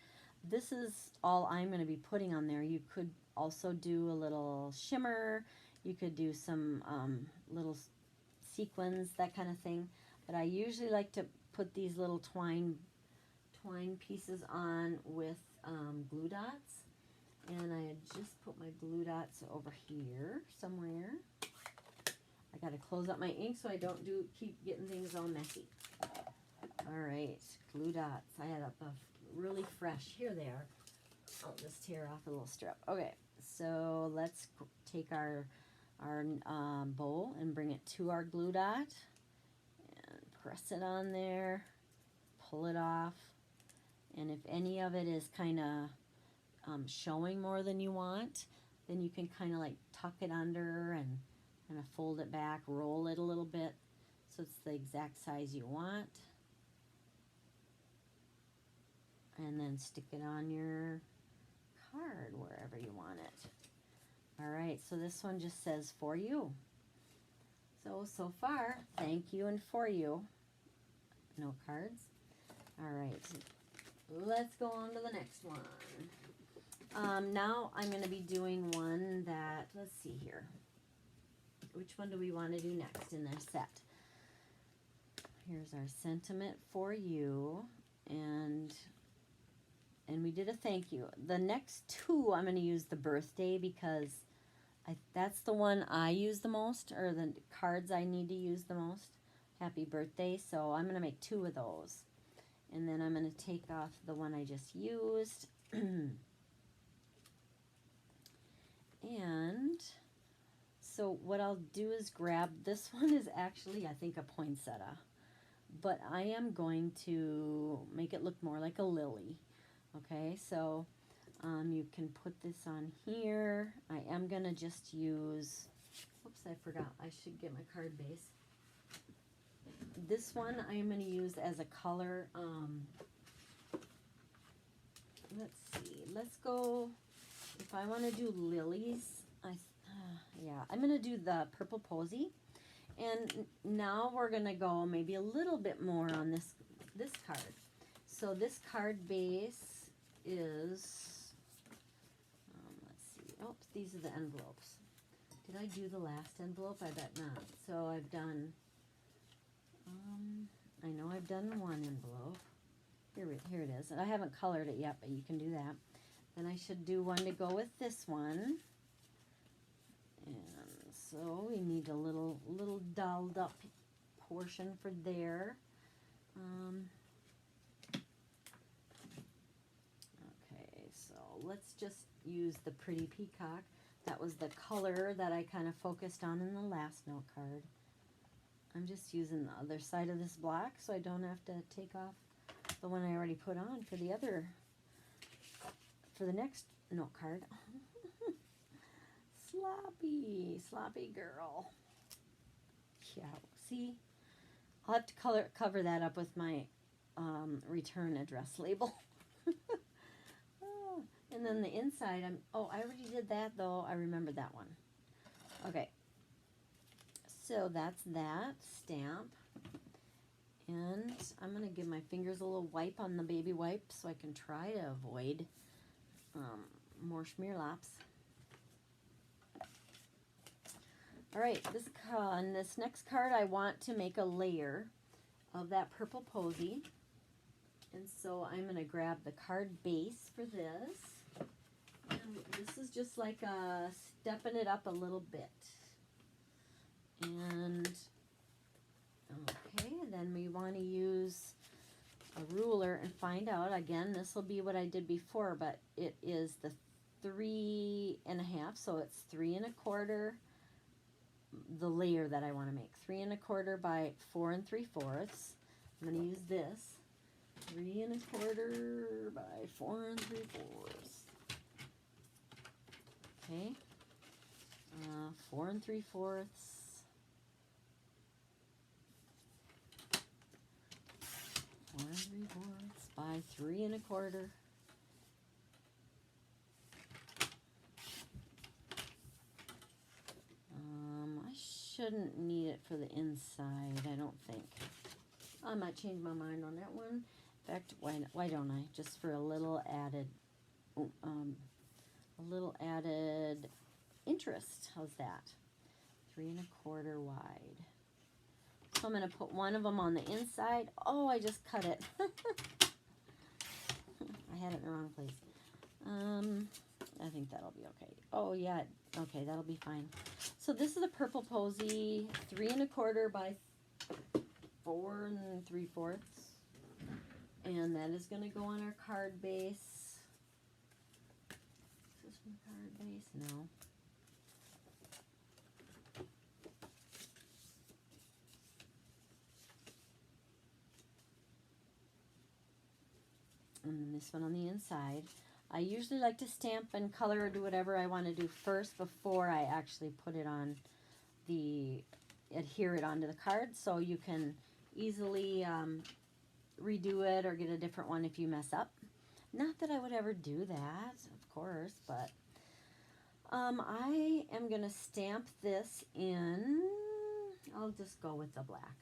This is all I'm going to be putting on there. You could also do a little shimmer. You could do some little sequins, that kind of thing. But I usually like to put these little twine pieces on with glue dots. And I had just put my glue dots over here somewhere. I got to close up my ink so I don't keep getting things all messy. All right, glue dots. I had a really fresh. Here they are. I'll just tear off a little strip. Okay, so let's take our bowl and bring it to our glue dot and press it on there. Pull it off, and if any of it is kind of showing more than you want, then you can kind of like tuck it under and kind of fold it back, roll it a little bit so it's the exact size you want, and then stick it on your card wherever you want it. All right, so this one just says for you. So far, thank you and for you. No cards. All right, let's go on to the next one. Now I'm going to be doing one that, let's see here. Which one do we want to do next in their set? Here's our sentiment for you. And and we did a thank you. The next two I'm going to use the birthday because that's the one I use the most, or the cards I need to use the most. Happy birthday. So I'm going to make two of those. And then I'm going to take off the one I just used. And so what I'll do is grab, this one is actually, I think, a poinsettia. But I am going to make it look more like a lily. Okay, so you can put this on here. I am going to just use, whoops, I forgot. I should get my card base. This one I am going to use as a color. Let's see. Let's go, if I want to do lilies, yeah, I'm going to do the purple posy. And now we're going to go maybe a little bit more on this card. So this card base is, let's see, oops, these are the envelopes. Did I do the last envelope? I bet not. So I've done, I know I've done one envelope. Here it is. And I haven't colored it yet, but you can do that. Then I should do one to go with this one. And so we need a little dolled up portion for there. Okay, so let's just use the pretty peacock. That was the color that I kind of focused on in the last note card. I'm just using the other side of this black so I don't have to take off the one I already put on for the other, for the next note card. Sloppy girl. Yeah, see, I'll have to cover that up with my return address label. Oh, and then the inside, I already did that though. I remember that one. Okay, so that's that stamp. And I'm going to give my fingers a little wipe on the baby wipe so I can try to avoid more smearlaps. All right, on this next card, I want to make a layer of that purple posy. And so I'm going to grab the card base for this. And this is just like stepping it up a little bit. And, okay, then we want to use a ruler and find out. Again, this will be what I did before, but it is the 3 1/2, so it's 3 1/4. The layer that I want to make, 3 1/4 by 4 3/4. I'm going to use this 3 1/4 by 4 3/4. Okay, 4 3/4. 4 3/4 by 3 1/4. Shouldn't need it for the inside, I don't think. I might change my mind on that one. In fact, why don't I? Just for a little added interest. How's that? 3 1/4 wide. So I'm going to put one of them on the inside. Oh, I just cut it. I had it in the wrong place. I think that'll be okay. Oh yeah, okay, that'll be fine. So this is the purple posy, 3 1/4 by 4 3/4, and that is going to go on our card base. Is this my card base? No. And then this one on the inside. I usually like to stamp and color or do whatever I want to do first before I actually put it on adhere it onto the card, so you can easily redo it or get a different one if you mess up. Not that I would ever do that, of course, but I am going to stamp this in, I'll just go with the black.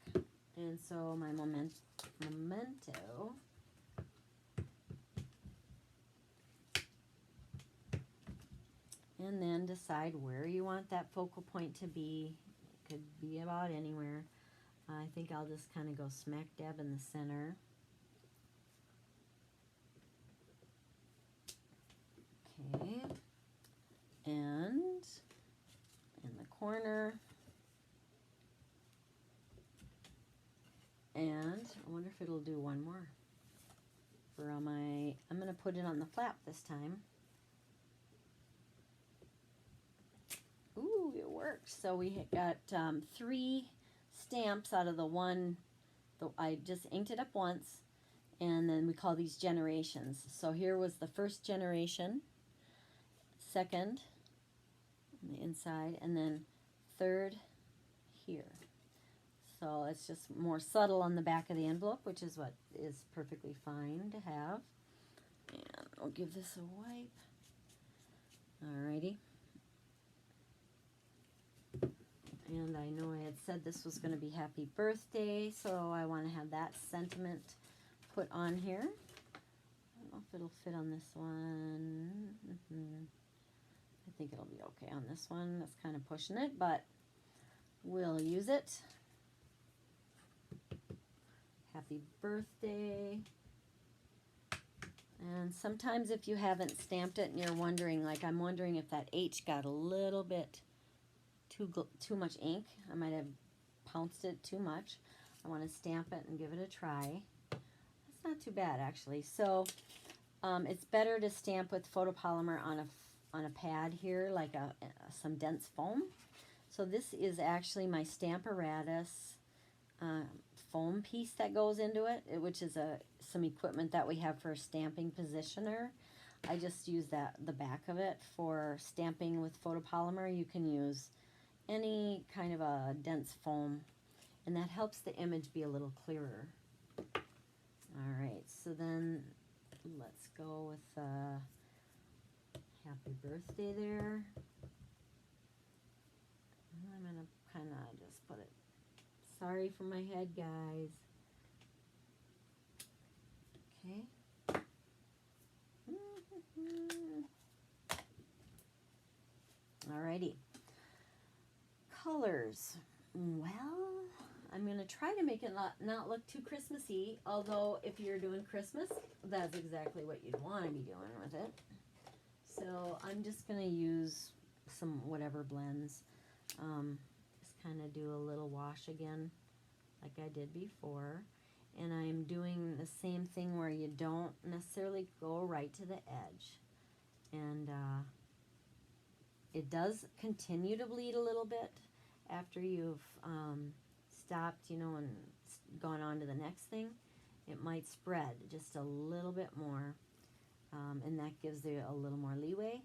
And so my memento. And then decide where you want that focal point to be. It could be about anywhere. I think I'll just kind of go smack dab in the center. and in the corner. And I wonder if it'll do one more. For my, I'm going to put it on the flap this time. Ooh, it works. So we got 3 stamps out of the one. I just inked it up once, and then we call these generations. So here was the first generation, second on the inside, and then third here. So it's just more subtle on the back of the envelope, which is what is perfectly fine to have. And I'll give this a wipe. Alrighty. And I know I had said this was going to be happy birthday, so I want to have that sentiment put on here. I don't know if it'll fit on this one. I think it'll be okay on this one. That's kind of pushing it, but we'll use it. Happy birthday. And sometimes if you haven't stamped it and you're wondering, like I'm wondering if that H got a little bit too much ink. I might have pounced it too much. I want to stamp it and give it a try. It's not too bad actually. So it's better to stamp with photopolymer on a pad here, like some dense foam. So this is actually my Stamparatus foam piece that goes into it, which is some equipment that we have for a stamping positioner. I just use the back of it for stamping with photopolymer. You can use any kind of a dense foam, and that helps the image be a little clearer. Alright, so then let's go with happy birthday there. I'm going to kind of just put it. Sorry for my head, guys. Okay. Alrighty. Colors. Well, I'm going to try to make it not look too Christmassy, although if you're doing Christmas, that's exactly what you'd want to be doing with it. So I'm just going to use some whatever blends. Just kind of do a little wash again like I did before. And I'm doing the same thing where you don't necessarily go right to the edge. And it does continue to bleed a little bit after you've stopped, you know, and gone on to the next thing. It might spread just a little bit more, and that gives you a little more leeway.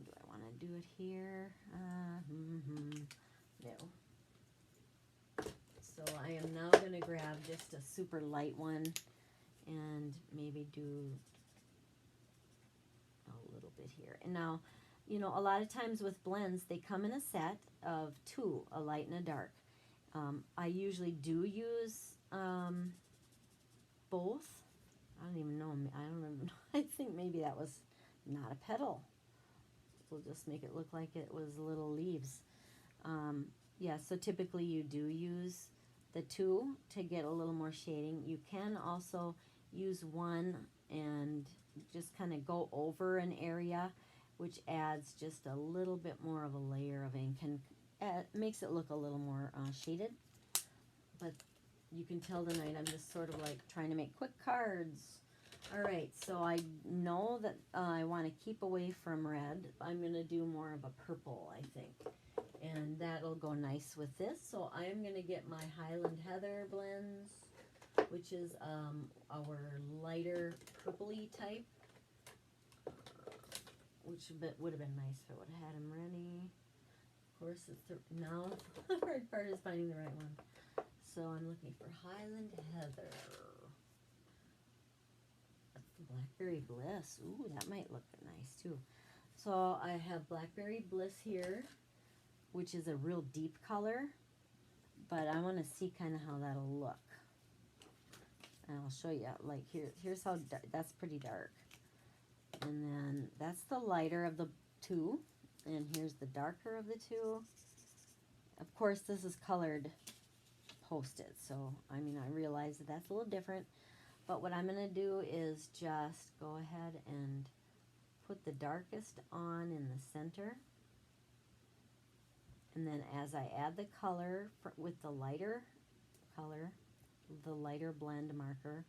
Do I want to do it here? No. So I am now going to grab just a super light one and maybe do a little bit here. And now, you know, a lot of times with blends, they come in a set of 2, a light and a dark. I usually do use both. I don't even know. I don't even know. I think maybe that was not a petal. We'll just make it look like it was little leaves. Yeah, so typically you do use the 2 to get a little more shading. You can also use 1 and just kind of go over an area, which adds just a little bit more of a layer of ink and makes it look a little more shaded. But you can tell tonight I'm just sort of like trying to make quick cards. Alright, so I know that I want to keep away from red. I'm going to do more of a purple, I think. And that'll go nice with this. So I'm going to get my Highland Heather blends, which is our lighter purpley type. Which would have been nice if I would have had them ready. Of course, now the hard part is finding the right one. So I'm looking for Highland Heather. That's the Blackberry Bliss. Ooh, that might look nice too. So I have Blackberry Bliss here, which is a real deep color, but I want to see kind of how that'll look. And I'll show you, like here's how that's pretty dark. And then that's the lighter of the 2, and here's the darker of the 2. Of course, this is colored posted, so I mean, I realize that that's a little different, but what I'm going to do is just go ahead and put the darkest on in the center. And then as I add the color with the lighter color, the lighter blend marker,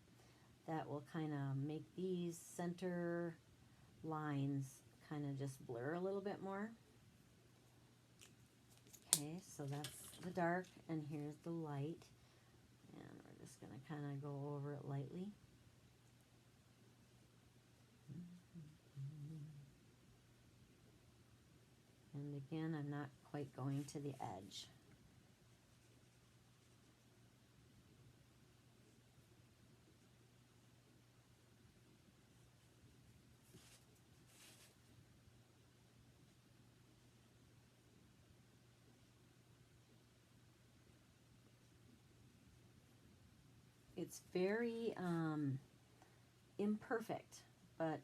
that will kind of make these center lines kind of just blur a little bit more. Okay, so that's the dark, and here's the light. And we're just going to kind of go over it lightly. And again, I'm not quite going to the edge. It's very imperfect, but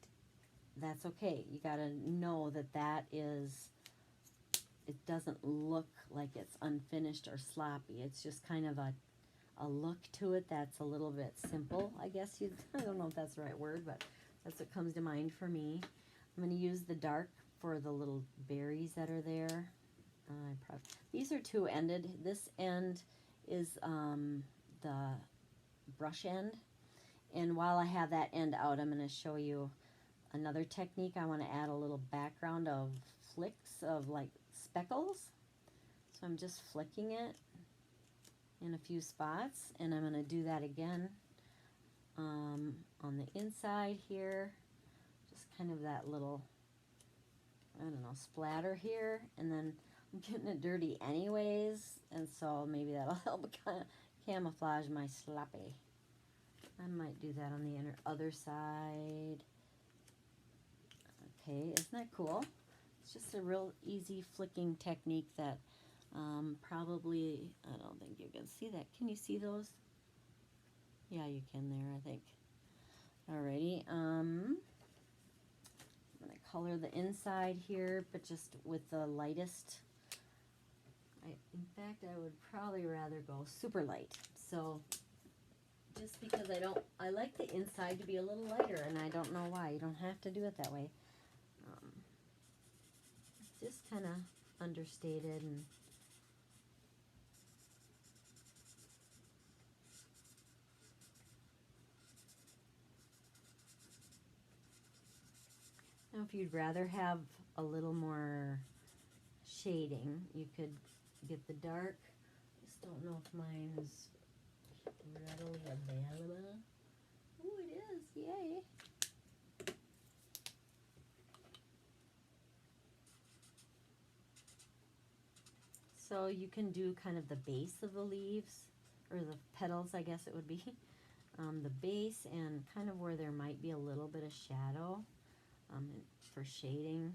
that's okay. You gotta know that that is, it doesn't look like it's unfinished or sloppy. It's just kind of a look to it that's a little bit simple, I guess. I don't know if that's the right word, but that's what comes to mind for me. I'm going to use the dark for the little berries that are there. These are two-ended. This end is the brush end. And while I have that end out, I'm going to show you another technique. I want to add a little background of flicks of like speckles. So I'm just flicking it in a few spots, and I'm going to do that again on the inside here. Just kind of that little, I don't know, splatter here, and then I'm getting it dirty anyways, and so maybe that'll help kind of camouflage my sloppy. I might do that on the other side. Okay, isn't that cool? It's just a real easy flicking technique that probably, I don't think you can see that. Can you see those? Yeah, you can there, I think. Alrighty, I'm going to color the inside here, but just with the lightest. In fact, I would probably rather go super light. So just because I like the inside to be a little lighter, and I don't know why. You don't have to do it that way. Just kind of understated. And now if you'd rather have a little more shading, you could get the dark. I just don't know if mine is readily available. Oh, it is, yay. So you can do kind of the base of the leaves, or the petals, I guess it would be. The base and kind of where there might be a little bit of shadow for shading.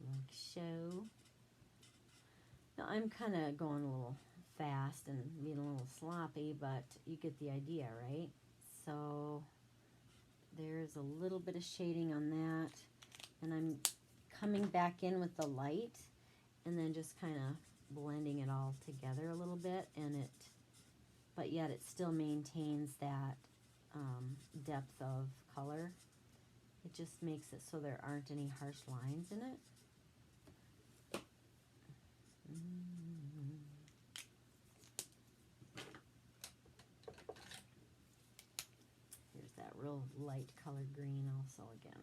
Like so. Now I'm kind of going a little fast and being a little sloppy, but you get the idea, right? So there's a little bit of shading on that, and I'm coming back in with the light and then just kind of blending it all together a little bit, and but yet it still maintains that depth of color. It just makes it so there aren't any harsh lines in it. Here's that real light color green also again.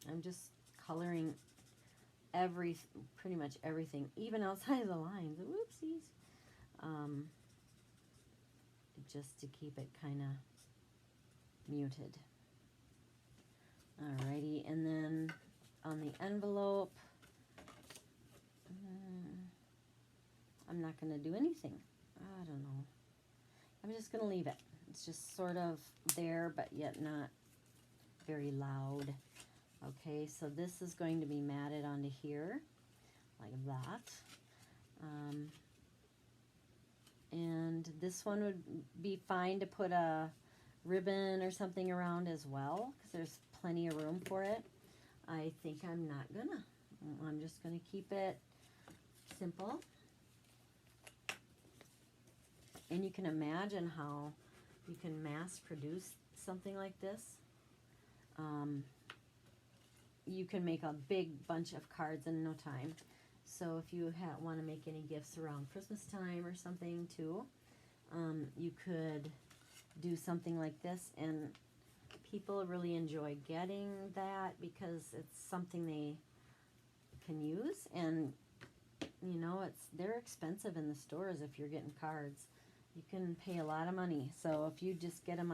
I'm just coloring pretty much everything, even outside of the lines. Whoopsies. Just to keep it kind of muted. Alrighty, and then on the envelope, I'm not going to do anything. I don't know. I'm just going to leave it. It's just sort of there, but yet not very loud. Okay, so this is going to be matted onto here, like that. And this one would be fine to put a ribbon or something around as well, because there's plenty of room for it. I think I'm not gonna. I'm just gonna keep it simple. And you can imagine how you can mass produce something like this. You can make a big bunch of cards in no time. So if you want to make any gifts around Christmas time or something too, you could do something like this, and people really enjoy getting that because it's something they can use. And you know, they're expensive in the stores. If you're getting cards, you can pay a lot of money. So if you just get them,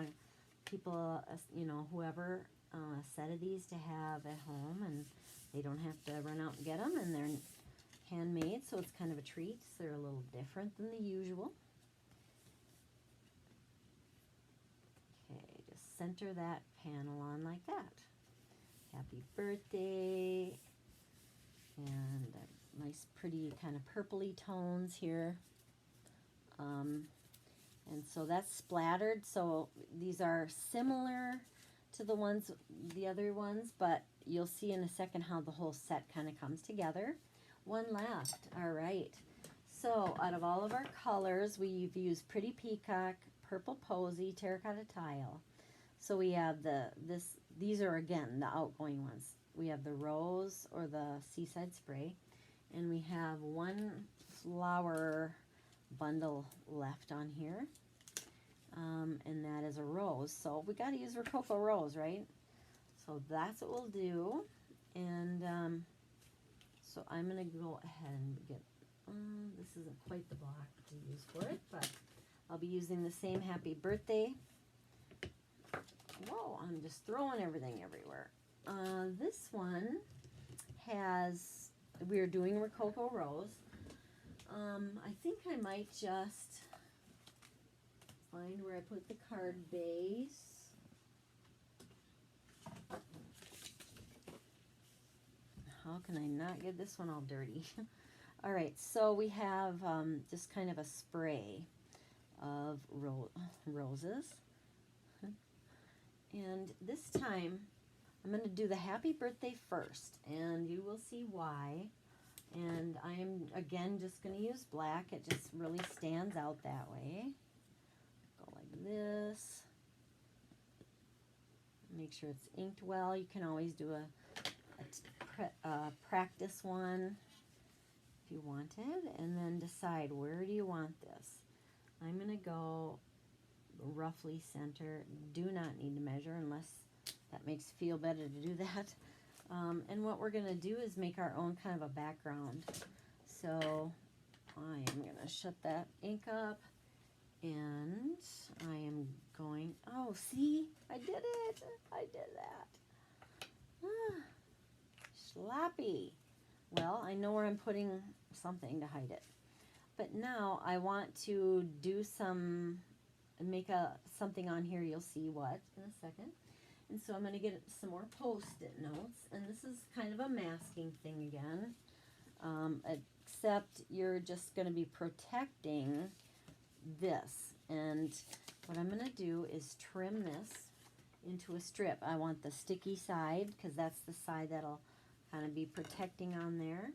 people, you know, whoever, a set of these to have at home, and they don't have to run out and get them, and they're handmade, so it's kind of a treat. So they're a little different than the usual. Okay, just center that panel on like that. Happy birthday, and nice pretty kind of purpley tones here. And so that's splattered, so these are similar to the other ones, but you'll see in a second how the whole set kind of comes together. One left. All right. So out of all of our colors, we've used Pretty Peacock, Purple Posy, Terracotta Tile. So we have these are again the outgoing ones. We have the Rose or the Seaside Spray, and we have one flower bundle left on here. And that is a rose. So we got to use Rococo Rose, right? So that's what we'll do. And so I'm going to go ahead and get, this isn't quite the block to use for it, but I'll be using the same Happy Birthday. Whoa, I'm just throwing everything everywhere. This one has, we're doing Rococo Rose. I think I might just find where I put the card base. How can I not get this one all dirty? All right, so we have just kind of a spray of roses. And this time, I'm going to do the Happy Birthday first, and you will see why. And I am, again, just going to use black. It just really stands out that way. Go like this. Make sure it's inked well. You can always do a practice one if you wanted, and then decide where do you want this. I'm going to go roughly center. Do not need to measure unless that makes you feel better to do that. And what we're going to do is make our own kind of a background. So I am going to shut that ink up, and I am going, oh, see, I did it. I did that. Sloppy. Well, I know where I'm putting something to hide it. But now I want to do make something on here. You'll see what in a second. And so I'm going to get some more Post-it notes. And this is kind of a masking thing again. Except you're just going to be protecting this. And what I'm going to do is trim this into a strip. I want the sticky side because that's the side that'll kind of be protecting on there.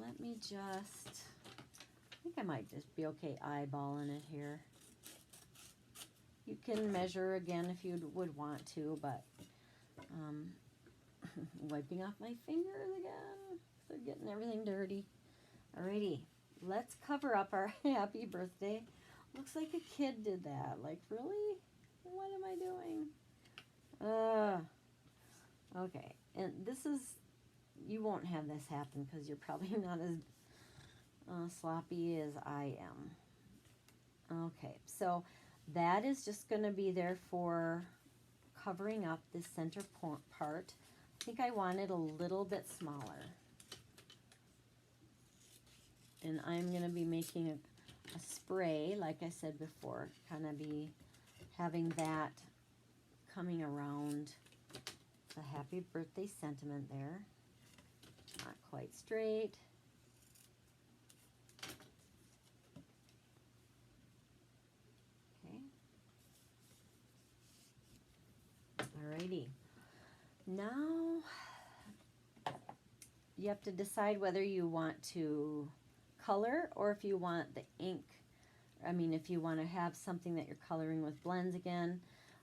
Let me just, I think I might just be okay eyeballing it here. You can measure again if you would want to, but wiping off my fingers again. They're getting everything dirty. Alrighty, let's cover up our Happy Birthday. Looks like a kid did that. Like, really? What am I doing? Okay, and this is, you won't have this happen because you're probably not as sloppy as I am. Okay, so that is just going to be there for covering up this center part. I think I want it a little bit smaller. And I'm going to be making a spray, like I said before, kind of be having that coming around the Happy Birthday sentiment there. Not quite straight. Okay. Alrighty. Now you have to decide whether you want to color or if you want the ink. I mean, if you want to have something that you're coloring with blends again,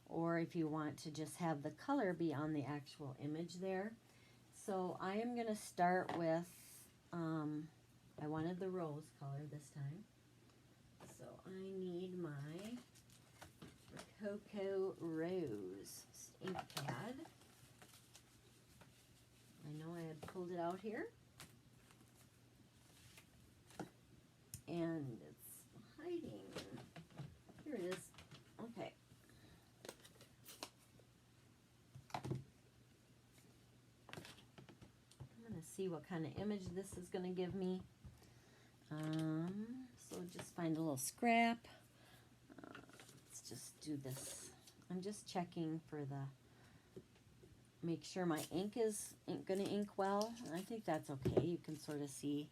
or if you want to just have the color be on the actual image there. So I am going to start with, I wanted the rose color this time. So I need my Rococo Rose ink pad. I know I had pulled it out here. And it's hiding. Here it is. Okay. I'm going to see what kind of image this is going to give me. So just find a little scrap. Let's just do this. I'm just checking for make sure my ink is going to ink well. I think that's okay. You can sort of see.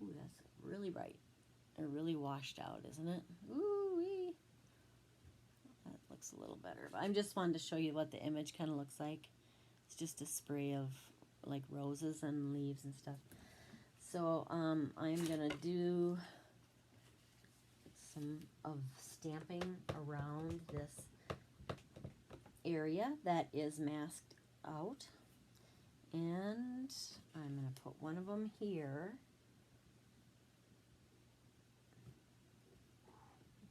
Ooh, that's really bright. Or really washed out, isn't it? Ooh-wee. That looks a little better. But I just wanted to show you what the image kind of looks like. It's just a spray of like roses and leaves and stuff. So I'm going to do some of stamping around this area that is masked out. And I'm going to put one of them here.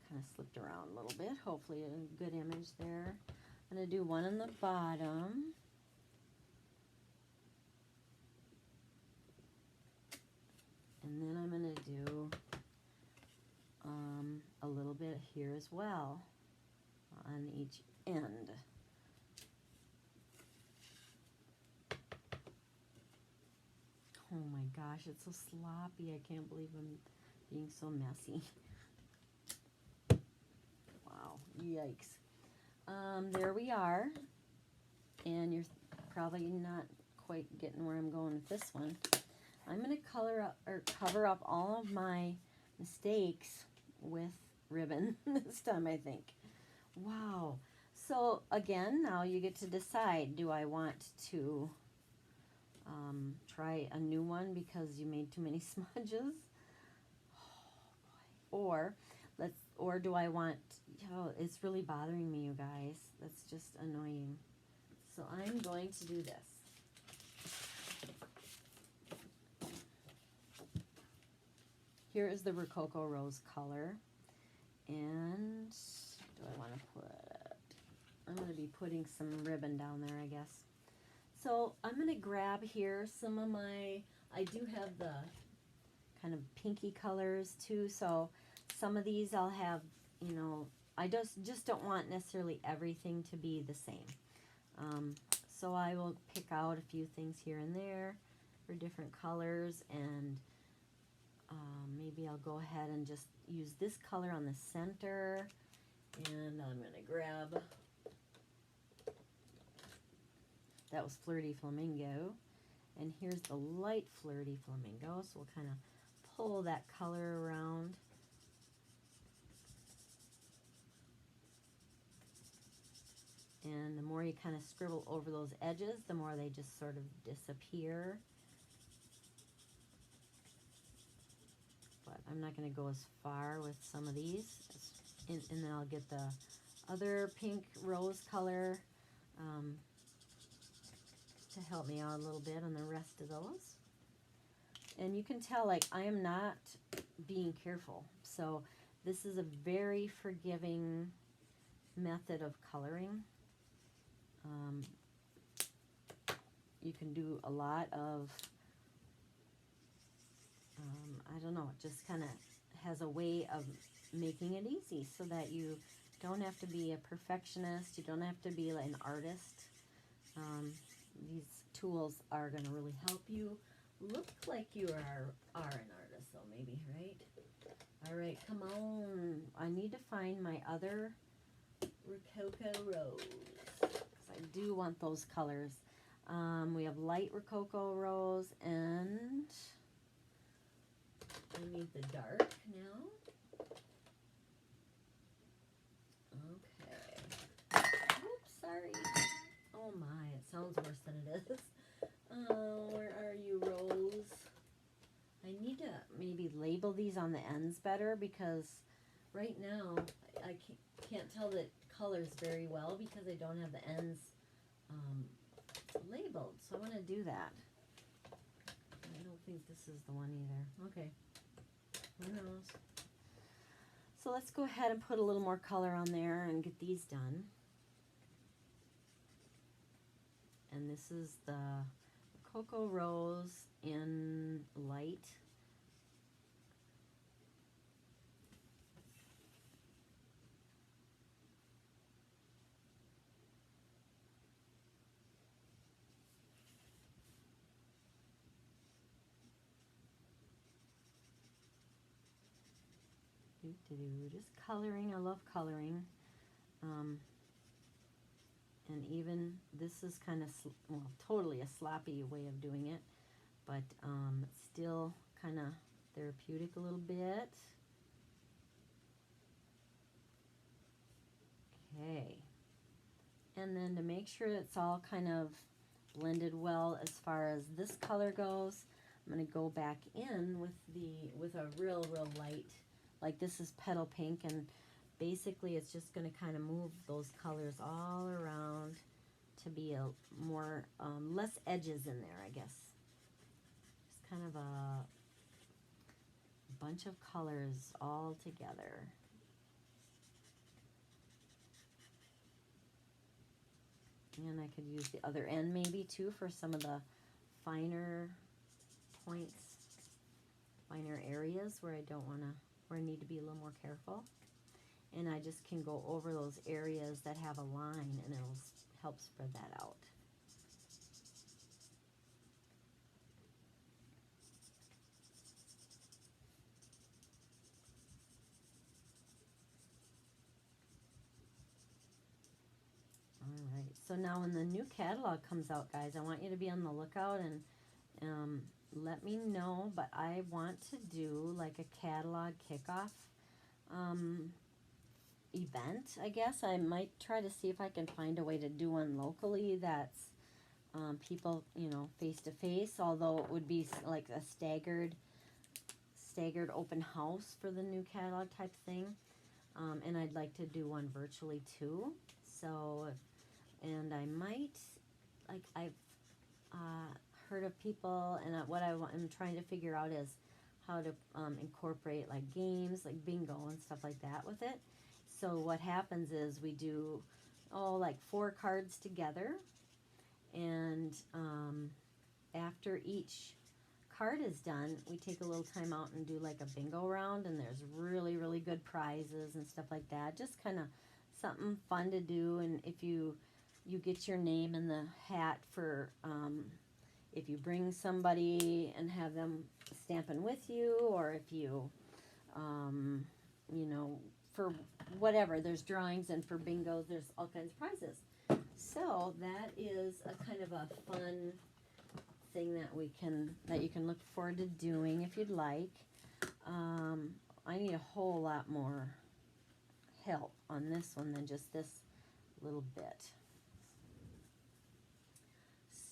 Kind of slipped around a little bit. Hopefully a good image there. I'm going to do one on the bottom. And then I'm going to do a little bit here as well on each end. Oh my gosh, it's so sloppy. I can't believe I'm being so messy. Wow, yikes. There we are. And you're probably not quite getting where I'm going with this one. I'm going to color up or cover up all of my mistakes with ribbon this time, I think. Wow. So again, now you get to decide, do I want to try a new one because you made too many smudges? Oh, boy. Or do I want, it's really bothering me, you guys. That's just annoying. So I'm going to do this. Here is the Rococo Rose color. And do I want to put, I'm going to be putting some ribbon down there, I guess. So I'm going to grab here some of my, I do have the kind of pinky colors too. So some of these I'll have, you know, I just don't want necessarily everything to be the same. So I will pick out a few things here and there for different colors, and maybe I'll go ahead and just use this color on the center, and I'm going to grab, that was Flirty Flamingo, and here's the light Flirty Flamingo, so we'll kind of pull that color around. And the more you kind of scribble over those edges, the more they just sort of disappear. But I'm not going to go as far with some of these. And then I'll get the other pink rose color to help me out a little bit on the rest of those. And you can tell, like, I am not being careful. So this is a very forgiving method of coloring. You can do a lot of, I don't know, it just kind of has a way of making it easy so that you don't have to be a perfectionist, you don't have to be like an artist. These tools are going to really help you look like you are an artist, though, maybe, right? All right, come on. I need to find my other Rococo Rose, because I do want those colors. We have light Rococo Rose, and I need the dark now. Okay. Oops, sorry. Oh my, it sounds worse than it is. Where are you, Rose? I need to maybe label these on the ends better because right now I can't tell the colors very well because I don't have the ends labeled. So I want to do that. I don't think this is the one either. Okay. Who knows? So let's go ahead and put a little more color on there and get these done. And this is the Cocoa Rose in light. Just coloring. I love coloring. And even this is kind of, well, totally a sloppy way of doing it, but it's still kind of therapeutic a little bit. Okay. And then to make sure it's all kind of blended well as far as this color goes, I'm going to go back in with a real light, like this is Petal Pink, and basically it's just going to kind of move those colors all around to be a more, less edges in there, I guess. Just kind of a bunch of colors all together. And I could use the other end maybe too for some of the finer points, finer areas where I don't want to, where I need to be a little more careful. And I just can go over those areas that have a line and it'll help spread that out. All right, so now when the new catalog comes out, guys, I want you to be on the lookout and let me know, but I want to do like a catalog kickoff event, I guess. I might try to see if I can find a way to do one locally that's people, you know, face to face, although it would be like a staggered open house for the new catalog type thing. And I'd like to do one virtually too. So, and I might, like I've heard of people, and what I'm trying to figure out is how to incorporate like games, like bingo and stuff like that with it. So what happens is we do, like 4 cards together, and after each card is done, we take a little time out and do like a bingo round, and there's really good prizes and stuff like that. Just kind of something fun to do, and if you get your name in the hat for if you bring somebody and have them stamping with you, or if you you know, for whatever, there's drawings, and for bingos there's all kinds of prizes. So that is a kind of a fun thing that you can look forward to doing if you'd like. I need a whole lot more help on this one than just this little bit.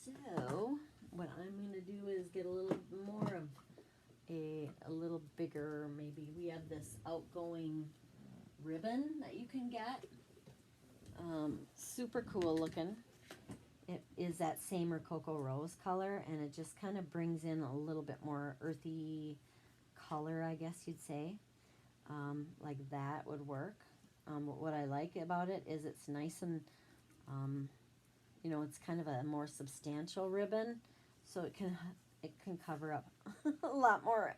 So what I'm going to do is get a little more of a little bigger, maybe we have this Outgoing Ribbon that you can get. Super cool looking. It is that same Rococo Rose color, and it just kind of brings in a little bit more earthy color, I guess you'd say. Like that would work. What I like about it is it's nice and, you know, it's kind of a more substantial ribbon, so it can cover up a lot more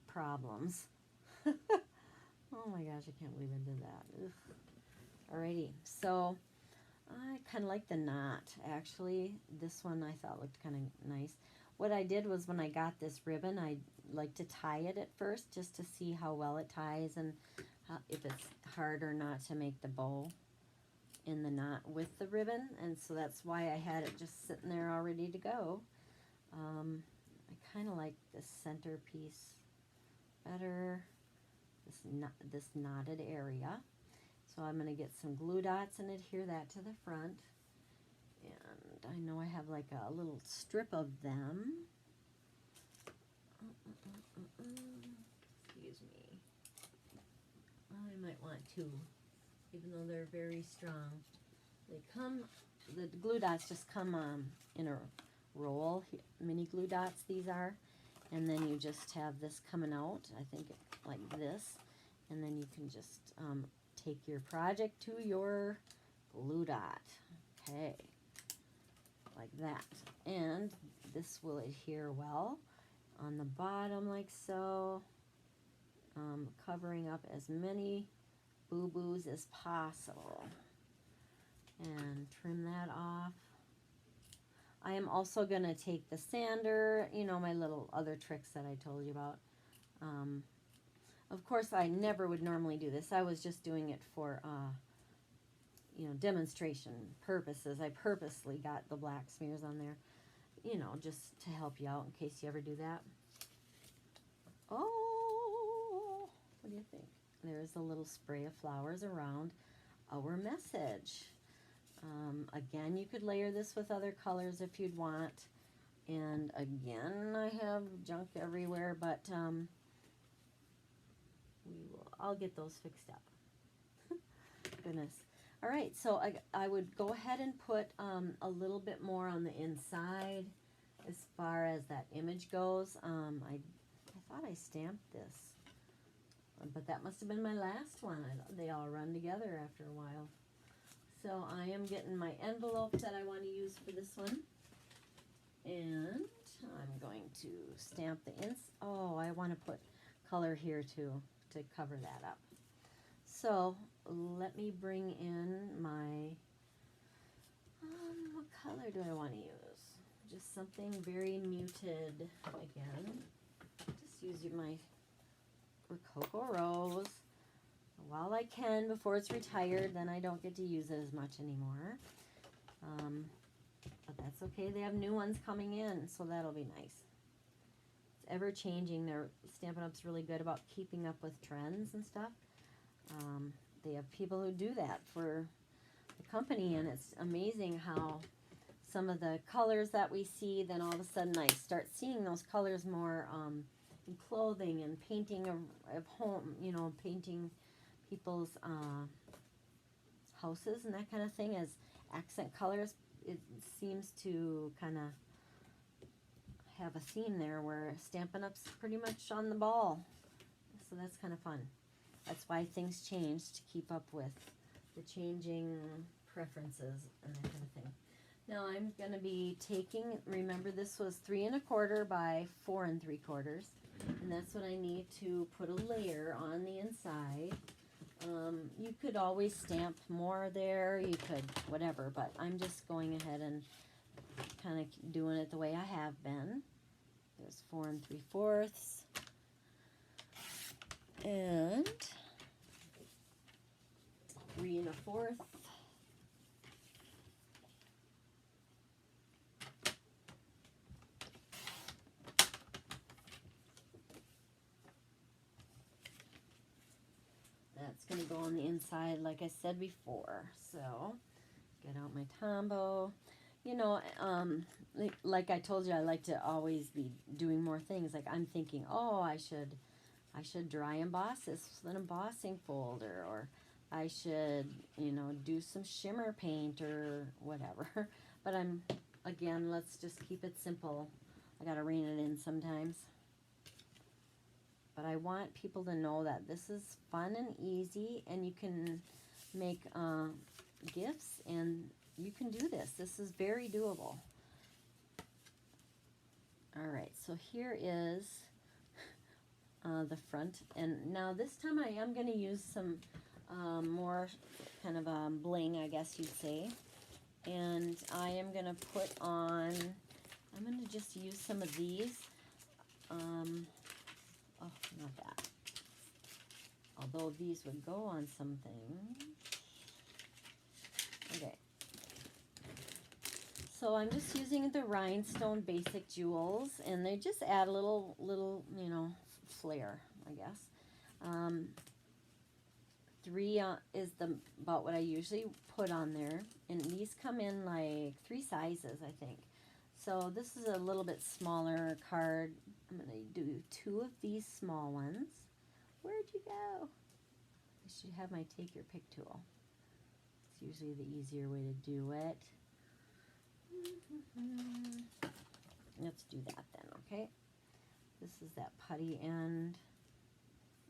problems. Oh my gosh, I can't believe I did that. Ugh. Alrighty, so I kind of like the knot, actually. This one I thought looked kind of nice. What I did was, when I got this ribbon, I like to tie it at first just to see how well it ties and if it's hard or not to make the bow in the knot with the ribbon. And so that's why I had it just sitting there all ready to go. I kind of like this center piece better, this knotted area. So I'm going to get some glue dots and adhere that to the front. And I know I have like a little strip of them. Excuse me. I might want two, even though they're very strong. They come, the glue dots just come in a roll, mini glue dots these are. And then you just have this coming out, I think like this. And then you can just take your project to your glue dot. Okay, like that. And this will adhere well on the bottom like so, covering up as many boo-boos as possible. And trim that off. I am also going to take the sander, you know, my little other tricks that I told you about. Of course, I never would normally do this. I was just doing it for, you know, demonstration purposes. I purposely got the black smears on there, you know, just to help you out in case you ever do that. Oh, what do you think? There's a little spray of flowers around our message. Again, you could layer this with other colors if you'd want. And again, I have junk everywhere, but I'll get those fixed up. Goodness. All right, so I would go ahead and put a little bit more on the inside as far as that image goes. I thought I stamped this, but that must have been my last one. They all run together after a while. So I am getting my envelope that I want to use for this one. And I'm going to stamp the oh, I want to put color here too to cover that up. So let me bring in my, what color do I want to use? Just something very muted again. Just use my Rococo Rose while I can before it's retired. Then I don't get to use it as much anymore. But that's okay. They have new ones coming in, so that'll be nice. It's ever changing. Their Stampin' Up's really good about keeping up with trends and stuff. They have people who do that for the company, and it's amazing how some of the colors that we see, then all of a sudden I start seeing those colors more in clothing and painting of home, you know, painting people's houses and that kind of thing as accent colors. It seems to kind of have a theme there where Stampin' Up's pretty much on the ball. So that's kind of fun. That's why things change, to keep up with the changing preferences and that kind of thing. Now I'm going to be taking, remember this was 3 1/4 by 4 3/4, and that's what I need to put a layer on the inside. You could always stamp more there, you could whatever, but I'm just going ahead and kind of doing it the way I have been. There's 4 3/4 and 3 1/4. That's going to go on the inside like I said before. So get out my Tombow. You know, like I told you, I like to always be doing more things. Like I'm thinking, oh, I should dry emboss this with an embossing folder, or I should, you know, do some shimmer paint or whatever. But again, let's just keep it simple. I got to rein it in sometimes. But I want people to know that this is fun and easy, and you can make gifts, and you can do this. This is very doable. All right, so here is the front. And now this time I am going to use some more kind of bling, I guess you'd say. And I am going to put on, I'm going to just use some of these. Oh, not that. Although these would go on something. Okay. So I'm just using the Rhinestone Basic Jewels, and they just add a little, you know, flair, I guess. 3 is about what I usually put on there. And these come in like 3 sizes, I think. So this is a little bit smaller card. I'm going to do 2 of these small ones. Where'd you go? I should have my take your pick tool. It's usually the easier way to do it. Let's do that then, okay? This is that putty end.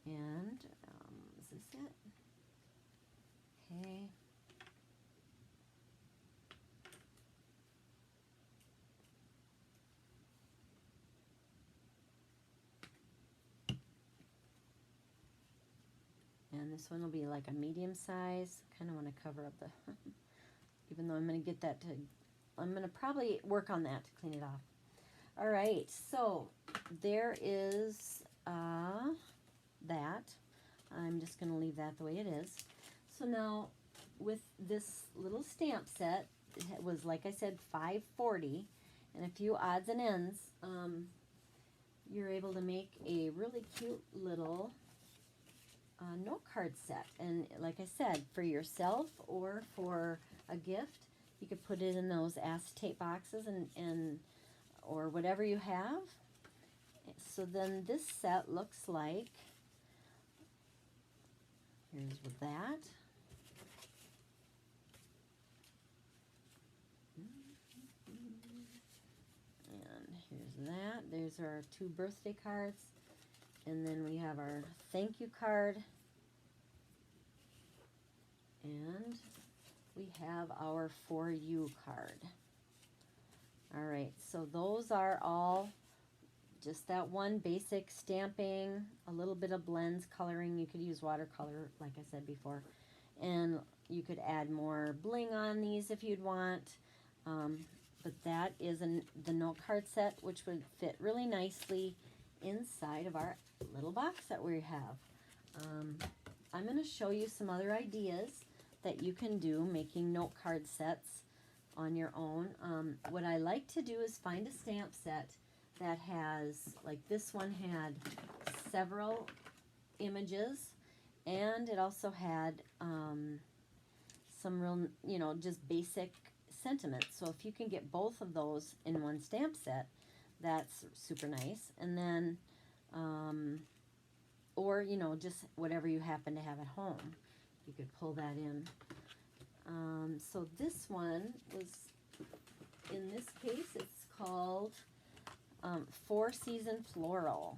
And is this it? Okay. And this one will be like a medium size. Kind of want to cover up the, even though I'm going to get that to, I'm going to probably work on that to clean it off. All right, so there is that. I'm just going to leave that the way it is. So now with this little stamp set, it was, like I said, $5.40, and a few odds and ends, you're able to make a really cute little note card set. And like I said, for yourself or for a gift, you could put it in those acetate boxes and or whatever you have. So then this set looks like, here's with that. And here's that. There's our 2 birthday cards. And then we have our thank you card. And we have our for you card. All right, so those are all just that one basic stamping, a little bit of blends, coloring. You could use watercolor, like I said before. And you could add more bling on these if you'd want. But that is the note card set, which would fit really nicely inside of our little box that we have. I'm going to show you some other ideas that you can do making note card sets on your own. What I like to do is find a stamp set that has, like this one had several images, and it also had some real, you know, just basic sentiments. So if you can get both of those in one stamp set, that's super nice. And then, or, you know, just whatever you happen to have at home, you could pull that in. So this one was, in this case, it's called 4-Season Floral.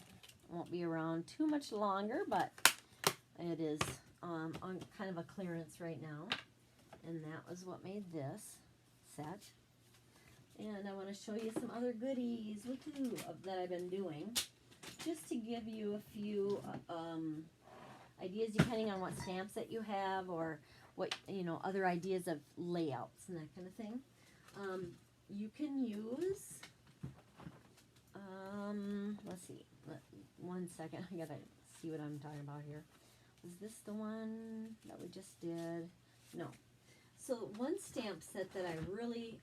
Won't be around too much longer, but it is on kind of a clearance right now. And that was what made this set. And I want to show you some other goodies that I've been doing, just to give you a few ideas depending on what stamps that you have, or what, you know, other ideas of layouts and that kind of thing. You can use, let's see, one second, I gotta see what I'm talking about here. Is this the one that we just did? No. So one stamp set that I really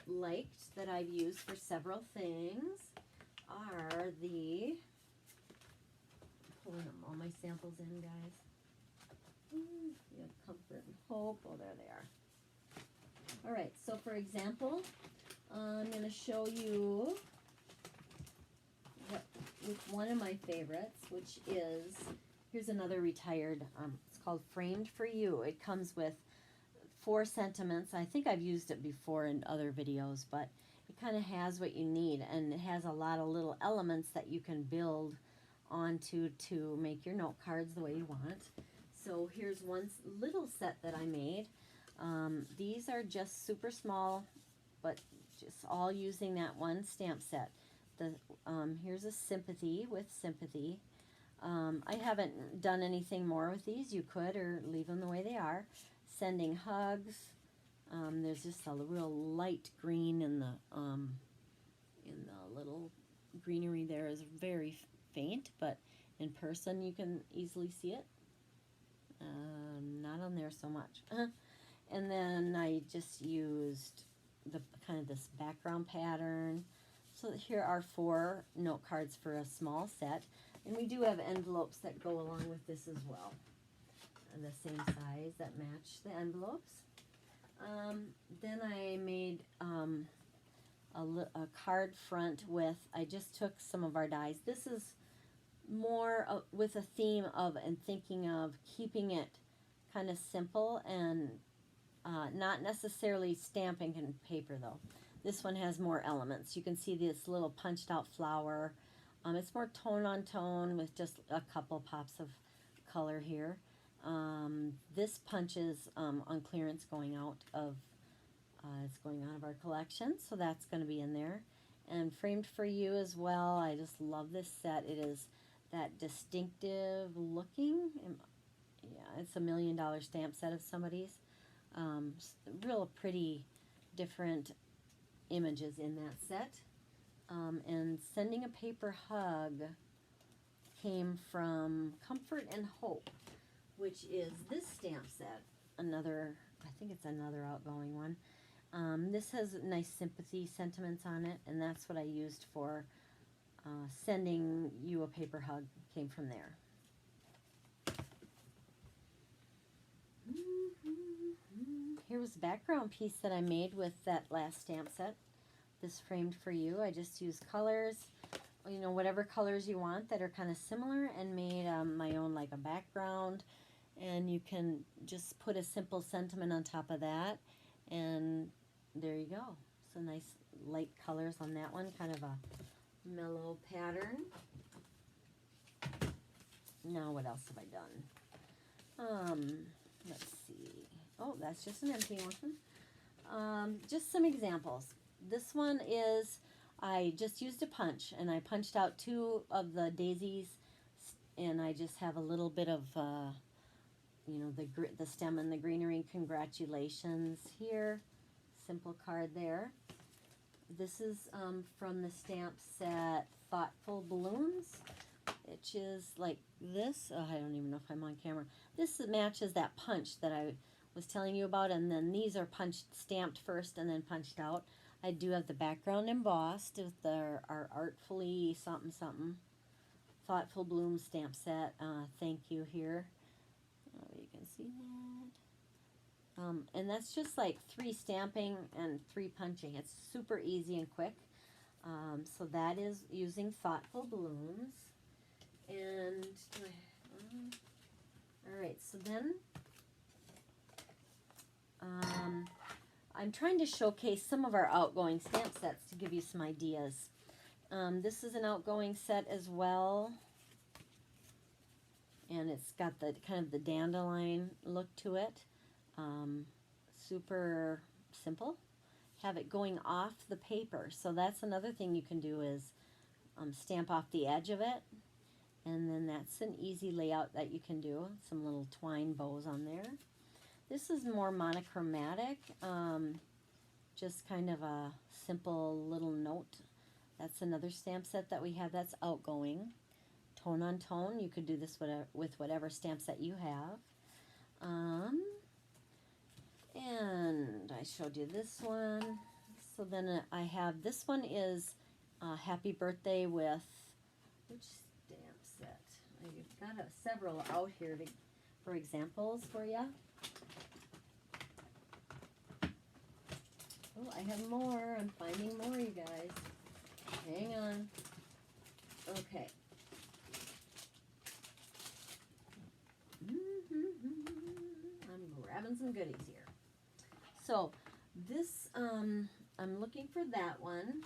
liked, that I've used for several things, are the, pulling all my samples in, guys. You have comfort and hope. Oh, there they are. All right, so for example, I'm going to show you with one of my favorites, which is, here's another retired, it's called Framed for You. It comes with 4 sentiments. I think I've used it before in other videos, but it kind of has what you need, and it has a lot of little elements that you can build onto to make your note cards the way you want. So here's one little set that I made. These are just super small, but just all using that one stamp set. Here's a sympathy with sympathy. I haven't done anything more with these. You could, or leave them the way they are. Sending hugs. There's just a real light green in the little greenery there is very faint, but in person you can easily see it. Not on there so much. And then I just used the kind of this background pattern. So here are 4 note cards for a small set, and we do have envelopes that go along with this as well. the same size that match the envelopes. Then I made a card front with, I just took some of our dies. This is more with a theme of and thinking of keeping it kind of simple and not necessarily stamping in paper though. This one has more elements. You can see this little punched out flower. It's more tone on tone with just a couple pops of color here. This punch is on clearance going out of it's going out of our collection, so that's going to be in there. And Framed for You as well. I just love this set. It is that distinctive looking. Yeah, it's $1 million stamp set of somebody's. Real pretty different images in that set. And Sending a Paper Hug came from Comfort and Hope, which is this stamp set. Another, I think it's another Outgoing one. This has nice sympathy sentiments on it, and that's what I used for Sending You a Paper Hug, came from there. Here was a background piece that I made with that last stamp set. This Framed for You. I just used colors, you know, whatever colors you want that are kind of similar, and made my own, like a background. And you can just put a simple sentiment on top of that, and there you go. So nice light colors on that one, kind of a mellow pattern. Now what else have I done? Let's see. Oh, that's just an empty one. Just some examples. This one is, I just used a punch, and I punched out 2 of the daisies, and I just have a little bit of you know, the stem and the greenery. Congratulations here. Simple card there. This is from the stamp set Thoughtful Balloons, which is like this. Oh, I don't even know if I'm on camera. This matches that punch that I was telling you about, and then these are stamped first and then punched out. I do have the background embossed with our Artfully something something Thoughtful Bloom stamp set. Thank you here. You can see that. And that's just like 3 stamping and 3 punching. It's super easy and quick. So that is using Thoughtful Balloons. And all right, so then I'm trying to showcase some of our Outgoing stamp sets to give you some ideas. This is an Outgoing set as well, and it's got the kind of the dandelion look to it. Super simple. Have it going off the paper, so that's another thing you can do is stamp off the edge of it, and then that's an easy layout that you can do. Some little twine bows on there. This is more monochromatic, just kind of a simple little note. That's another stamp set that we have that's Outgoing. Tone on tone. You could do this with whatever stamp set you have. And I showed you this one. So then I have, this one is Happy Birthday with, which stamp set? I've got several out here for examples for you. Oh, I have more. I'm finding more, you guys. Hang on. Okay. I'm grabbing some goodies here. So this, I'm looking for that one.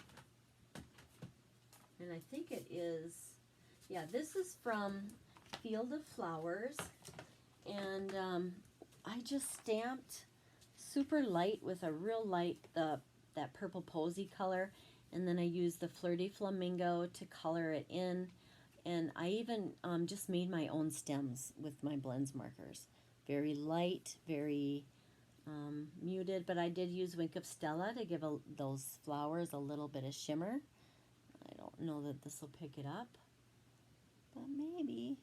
And I think it is, yeah, this is from Field of Flowers. And I just stamped super light with a real light, that purple posy color, and then I used the Flirty Flamingo to color it in, and I even just made my own stems with my blends markers. Very light, very muted, but I did use Wink of Stella to give those flowers a little bit of shimmer. I don't know that this will pick it up, but maybe.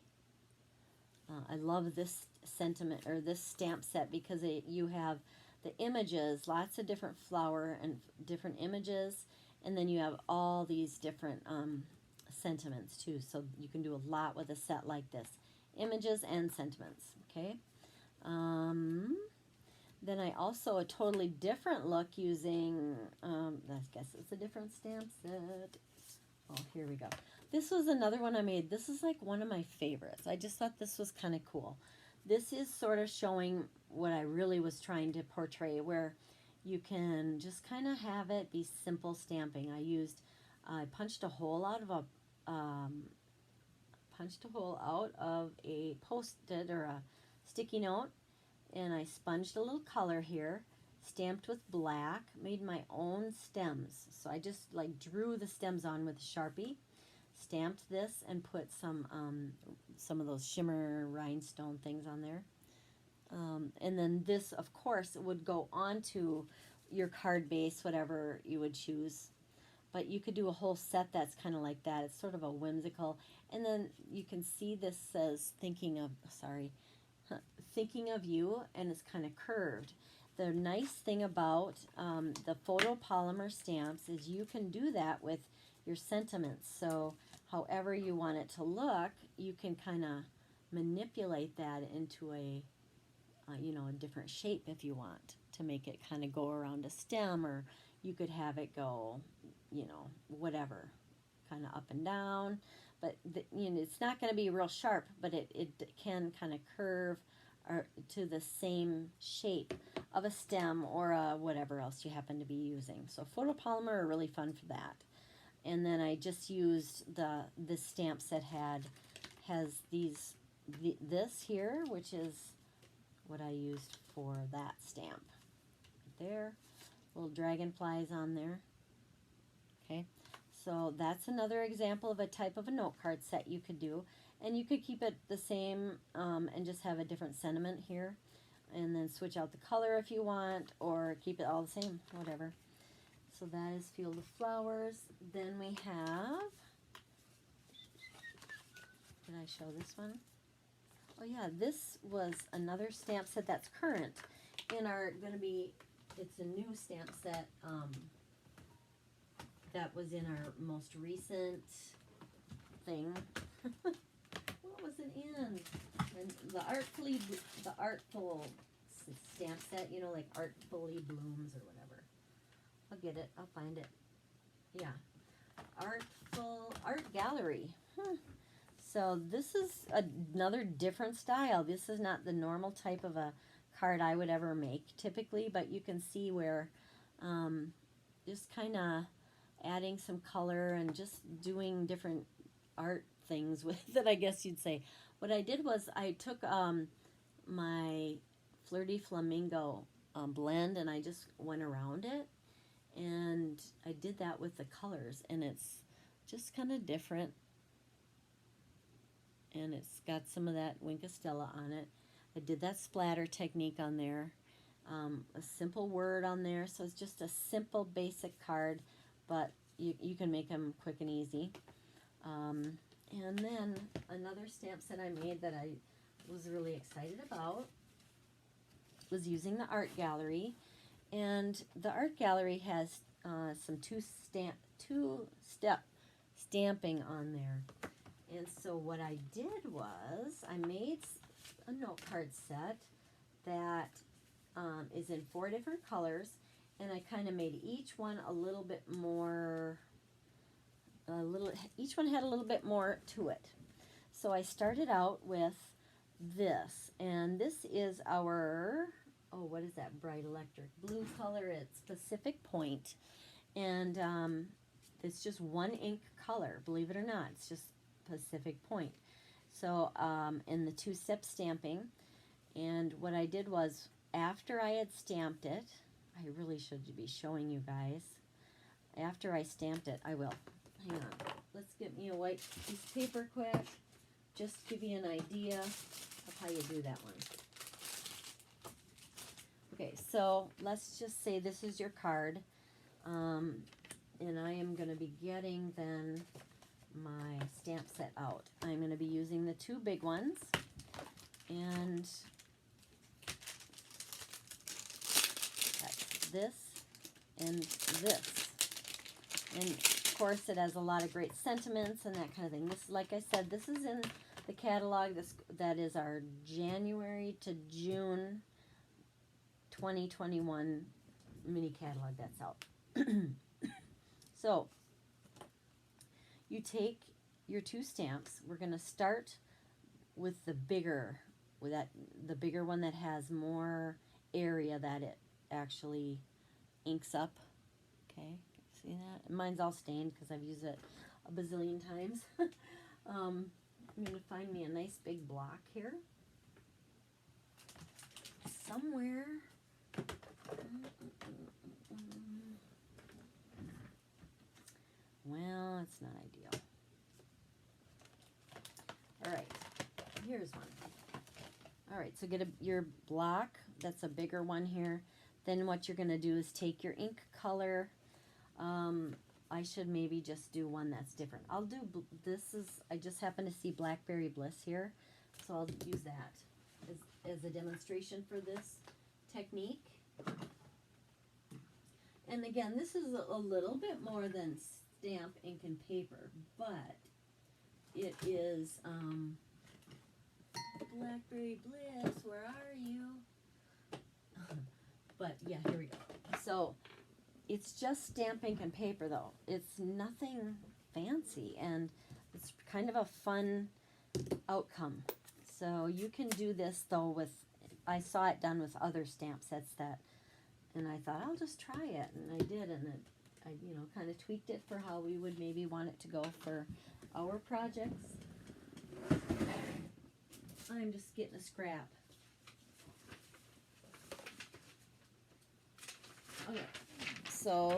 I love this sentiment, or this stamp set, because you have the images, lots of different flower and different images, and then you have all these different sentiments too, so you can do a lot with a set like this. Images and sentiments, okay? Then I also a totally different look using, I guess it's a different stamp set. Oh, here we go. This was another one I made. This is like one of my favorites. I just thought this was kind of cool. This is sort of showing what I really was trying to portray, where you can just kind of have it be simple stamping. I punched a hole out of a Post-it or a sticky note, and I sponged a little color here, stamped with black, made my own stems. So I just like drew the stems on with a Sharpie, stamped this, and put some of those shimmer rhinestone things on there. And then this, of course, would go onto your card base, whatever you would choose. But you could do a whole set that's kind of like that. It's sort of a whimsical. And then you can see this says thinking of you, and it's kind of curved. The nice thing about the photopolymer stamps is you can do that with your sentiments. So however you want it to look, you can kind of manipulate that into a different shape if you want to make it kind of go around a stem, or you could have it go, whatever, kind of up and down. But it's not going to be real sharp, but it can kind of curve or to the same shape of a stem or whatever else you happen to be using. So photopolymer are really fun for that. And then I just used this stamp set has this here, which is what I used for that stamp. Right there, little dragonflies on there. Okay, so that's another example of a type of a note card set you could do. And you could keep it the same and just have a different sentiment here. And then switch out the color if you want, or keep it all the same, whatever. So that is Field of Flowers. Then we have, did I show this one? Oh yeah, this was another stamp set that's current in our, it's a new stamp set that was in our most recent thing. What was it in? And the artful stamp set, like Artfully Blooms or whatever. I'll get it. I'll find it. Yeah. Art Gallery. So this is another different style. This is not the normal type of a card I would ever make typically, but you can see where just kind of adding some color and just doing different art things with it, I guess you'd say. What I did was I took my Flirty Flamingo blend, and I just went around it, and I did that with the colors, and it's just kind of different, and it's got some of that Winkostella on it. I did that splatter technique on there, a simple word on there, so it's just a simple basic card, but you can make them quick and easy. And then another stamp set I made that I was really excited about was using the Art Gallery. And the Art Gallery has some two-step stamping on there. And so what I did was I made a note card set that is in 4 different colors, and I kind of made each one a little bit more, each one had a little bit more to it. So I started out with this, and this is our, what is that bright electric blue color? It's Pacific Point, and it's just one ink color, believe it or not. It's just Pacific Point. So in the two-step stamping, and what I did was after I had stamped it, I really should be showing you guys. After I stamped it, I will. Hang on. Let's get me a white piece of paper quick. Just give you an idea of how you do that one. Okay, so let's just say this is your card. And I am going to be getting then my stamp set out. I'm going to be using the 2 big ones. And that's this and this. And of course it has a lot of great sentiments and that kind of thing. This, like I said, this is in the catalog. That is our January to June 2021 mini catalog that's out. So you take your 2 stamps. We're going to start with the bigger, the bigger one that has more area that it actually inks up. Okay, see that? Mine's all stained because I've used it a bazillion times. I'm going to find me a nice big block here somewhere. Well, it's not ideal. All right, here's one. All right, so get your block. That's a bigger one here. Then what you're going to do is take your ink color. I should maybe just do one that's different. I'll do, I just happen to see Blackberry Bliss here, so I'll use that as a demonstration for this technique. And again, this is a little bit more than stamp, ink, and paper, but it is Blackberry Bliss, where are you? But yeah, here we go. So it's just stamp, ink, and paper though. It's nothing fancy, and it's kind of a fun outcome. So you can do this though with, I saw it done with other stamp sets and I thought I'll just try it, and I did, and I kind of tweaked it for how we would maybe want it to go for our projects. I'm just getting a scrap. Okay, so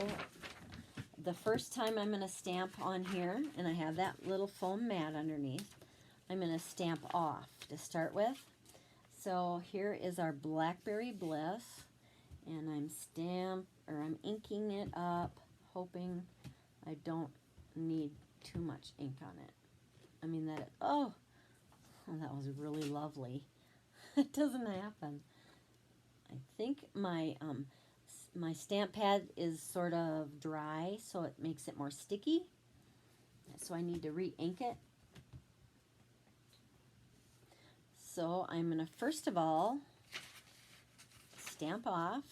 the first time I'm going to stamp on here, and I have that little foam mat underneath, I'm going to stamp off to start with. So here is our Blackberry Bliss, and I'm inking it up, hoping I don't need too much ink on it. I mean oh, that was really lovely. It doesn't happen. I think my my stamp pad is sort of dry, so it makes it more sticky. So I need to re-ink it. So I'm going to first of all stamp off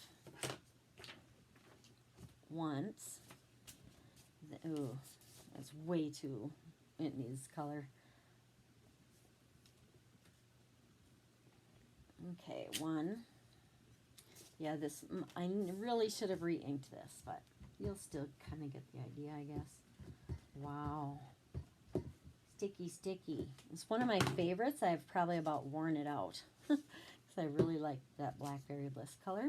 once. Ooh, that's way too, it needs color. Okay, one. Yeah, I really should have re-inked this, but you'll still kind of get the idea, I guess. Wow. Sticky, sticky. It's one of my favorites. I've probably about worn it out because I really like that Blackberry Bliss color.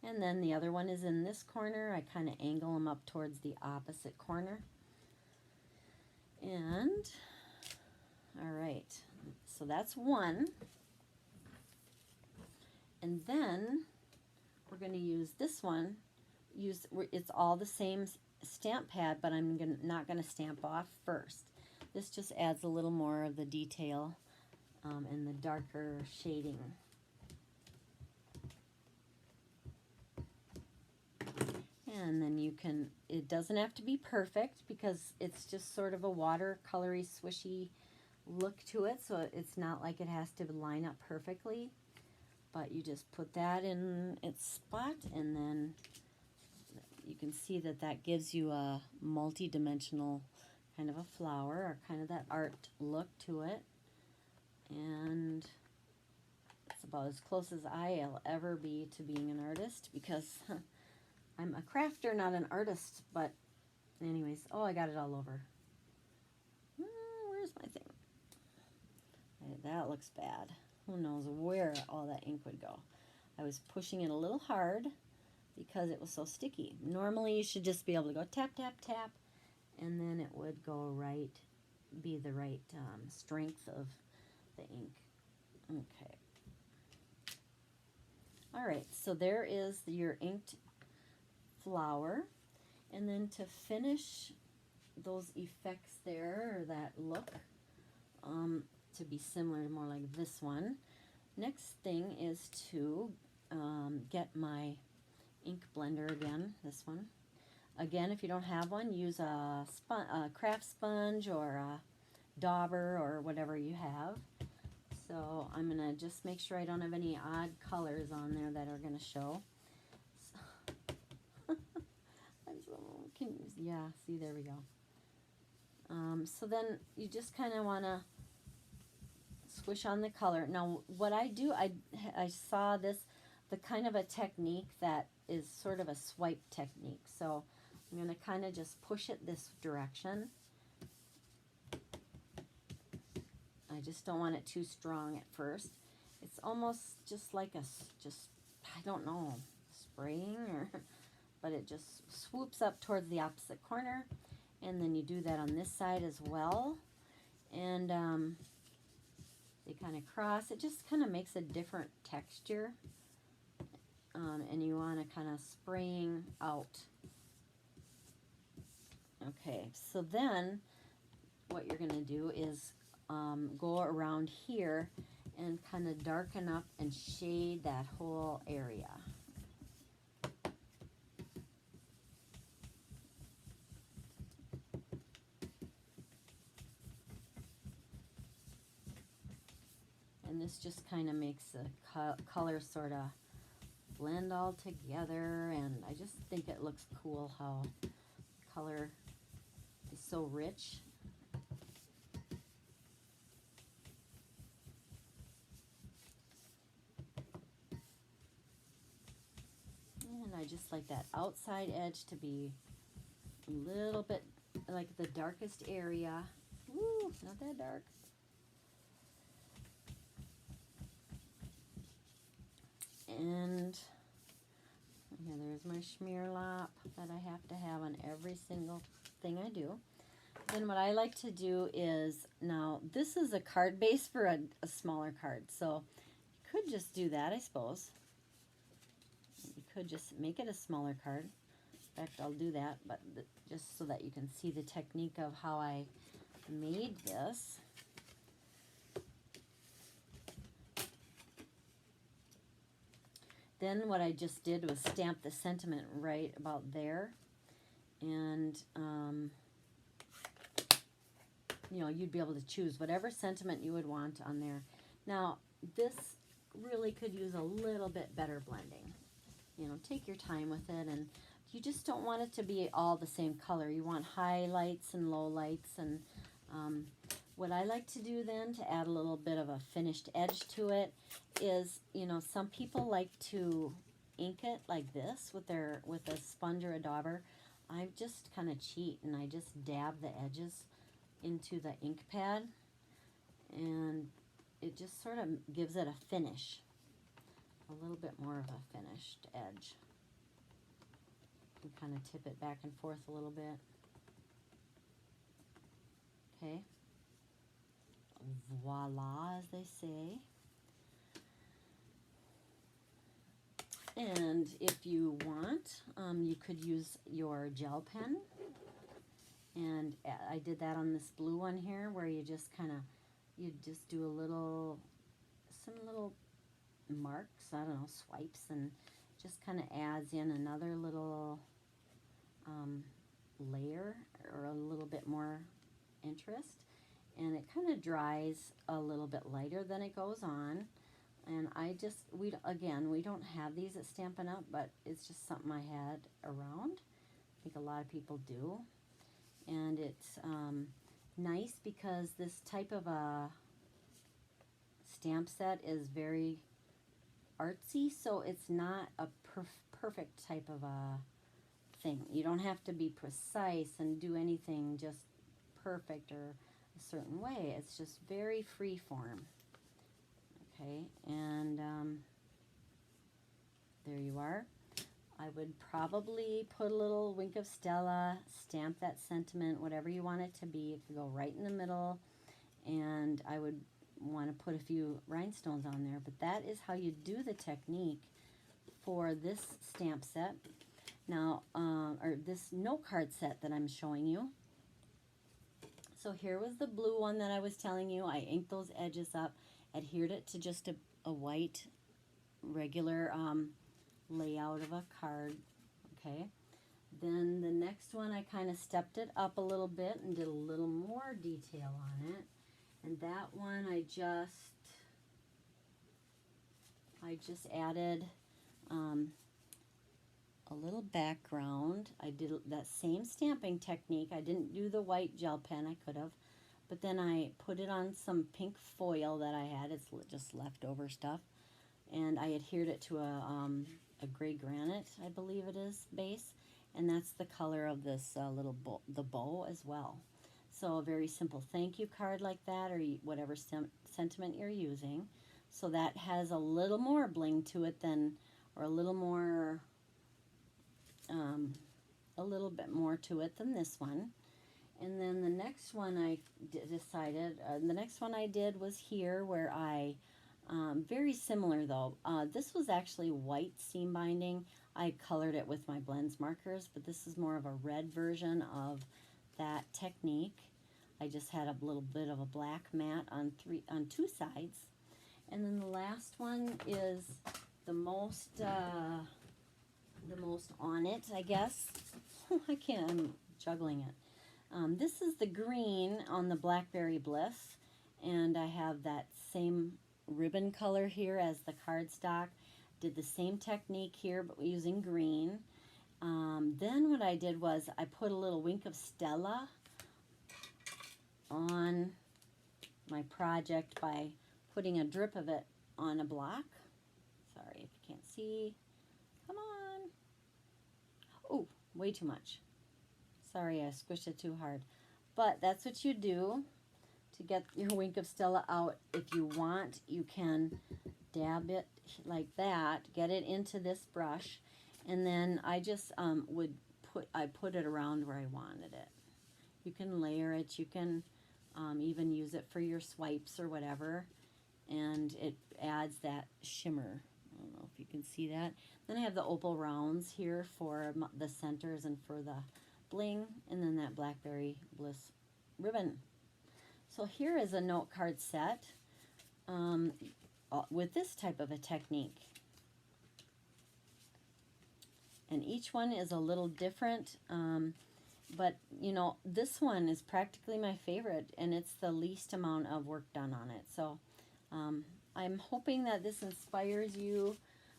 And then the other one is in this corner. I kind of angle them up towards the opposite corner. And, all right, so that's one. And then we're going to use this one. It's all the same stamp pad, but I'm not going to stamp off first. This just adds a little more of the detail and the darker shading. And then it doesn't have to be perfect because it's just sort of a watercolory, swishy look to it, so it's not like it has to line up perfectly. But you just put that in its spot, and then you can see that gives you a multi-dimensional kind of a flower, or kind of that art look to it. And it's about as close as I'll ever be to being an artist, because I'm a crafter, not an artist. But anyways, oh, I got it all over. Where's my thing? That looks bad. Who knows where all that ink would go. I was pushing it a little hard because it was so sticky. Normally you should just be able to go tap, tap, tap, and then it would go be the right strength of the ink. Okay. All right, so there is your inked flower. And then to finish those effects there, or that look, to be similar, more like this one, next thing is to get my ink blender again, this one. Again, if you don't have one, use a craft sponge or a dauber or whatever you have. So I'm going to just make sure I don't have any odd colors on there that are going to show. Yeah, see, there we go. So then you just kind of want to swish on the color. Now what I do, I saw this, the kind of a technique that is sort of a swipe technique. So I'm going to kind of just push it this direction. I just don't want it too strong at first. It's almost just like I don't know, spraying, or but it just swoops up towards the opposite corner. And then you do that on this side as well. And they kind of cross. It just kind of makes a different texture. And you want to kind of spraying out. Okay, so then what you're going to do is go around here and kind of darken up and shade that whole area. And this just kind of makes the color sort of blend all together, and I just think it looks cool how the color is so rich. And I just like that outside edge to be a little bit like the darkest area. Woo, not that dark. And yeah, there's my Schmierlap that I have to have on every single thing I do. Then what I like to do is, now this is a card base for a smaller card, so you could just do that, I suppose. You could just make it a smaller card. In fact, I'll do that, but just so that you can see the technique of how I made this. Then what I just did was stamp the sentiment right about there. And, you know, you'd be able to choose whatever sentiment you would want on there. Now, this really could use a little bit better blending. You know, take your time with it, and you just don't want it to be all the same color. You want highlights and lowlights, and what I like to do then to add a little bit of a finished edge to it is, you know, some people like to ink it like this with a sponge or a dauber. I just kind of cheat, and I just dab the edges into the ink pad, and it just sort of gives it a finish, a little bit more of a finished edge. You kind of tip it back and forth a little bit. Okay. Voila, as they say. And if you want, you could use your gel pen. And I did that on this blue one here, where you just kind of, you just do some little marks, I don't know, swipes, and just kind of adds in another little layer, or a little bit more interest. And it kind of dries a little bit lighter than it goes on. And we don't have these at Stampin' Up, but it's just something I had around. I think a lot of people do. And it's nice because this type of a stamp set is very artsy, so it's not a perfect type of a thing. You don't have to be precise and do anything just perfect or a certain way. It's just very free form. Okay, and there you are. I would probably put a little wink of Stella, stamp that sentiment, whatever you want it to be. It could go right in the middle, and I would want to put a few rhinestones on there. But that is how you do the technique for this stamp set. Now, or this note card set that I'm showing you. So here was the blue one that I was telling you. I inked those edges up, adhered it to just a white regular layout of a card. Okay. Then the next one, I kind of stepped it up a little bit and did a little more detail on it. And that one I just added a little background. I did that same stamping technique. I didn't do the white gel pen, I could have. But then I put it on some pink foil that I had. It's just leftover stuff. And I adhered it to a gray granite, I believe it is, base. And that's the color of this little bow as well. So a very simple thank you card like that, or whatever sentiment you're using. So that has a little more bling to it than, or a little more, a little bit more to it than this one. And then the next one I decided, the next one I did was here where I, very similar though. This was actually white seam binding. I colored it with my blends markers, but this is more of a red version of that technique. I just had a little bit of a black mat on two sides. And then the last one is the most on it, I guess. I can't, I'm juggling it. This is the green on the Blackberry Bliss, and I have that same ribbon color here as the cardstock. Did the same technique here, but using green. Then what I did was I put a little wink of Stella on my project by putting a drip of it on a block. Sorry if you can't see. Come on. Oh, way too much. Sorry, I squished it too hard. But that's what you do to get your wink of Stella out. If you want, you can dab it like that, get it into this brush, and then I just I put it around where I wanted it. You can layer it, you can even use it for your swipes or whatever, and it adds that shimmer. I don't know if you can see that. Then I have the opal rounds here for the centers and for the bling, and then that Blackberry Bliss ribbon. So here is a note card set with this type of a technique. And each one is a little different, but you know, this one is practically my favorite, and it's the least amount of work done on it. So I'm hoping that this inspires you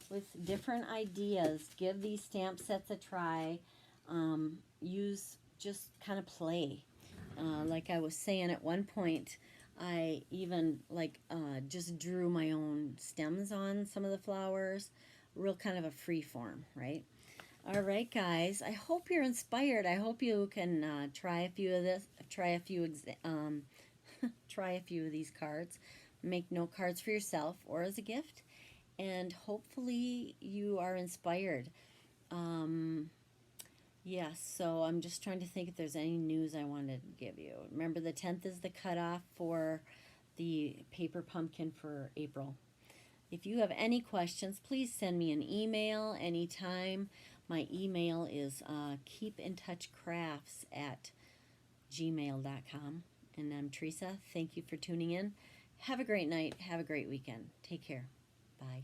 with different ideas. Give these stamp sets a try. Just kind of play. Like I was saying at one point, I even just drew my own stems on some of the flowers. Real kind of a free form, right? All right, guys. I hope you're inspired. I hope you can try a few of these cards. Make note cards for yourself or as a gift, and hopefully you are inspired. Yes, so I'm just trying to think if there's any news I wanted to give you. Remember, the 10th is the cutoff for the paper pumpkin for April. If you have any questions, please send me an email anytime. My email is keepintouchcrafts@gmail.com. And I'm Teresa. Thank you for tuning in. Have a great night. Have a great weekend. Take care. Bye.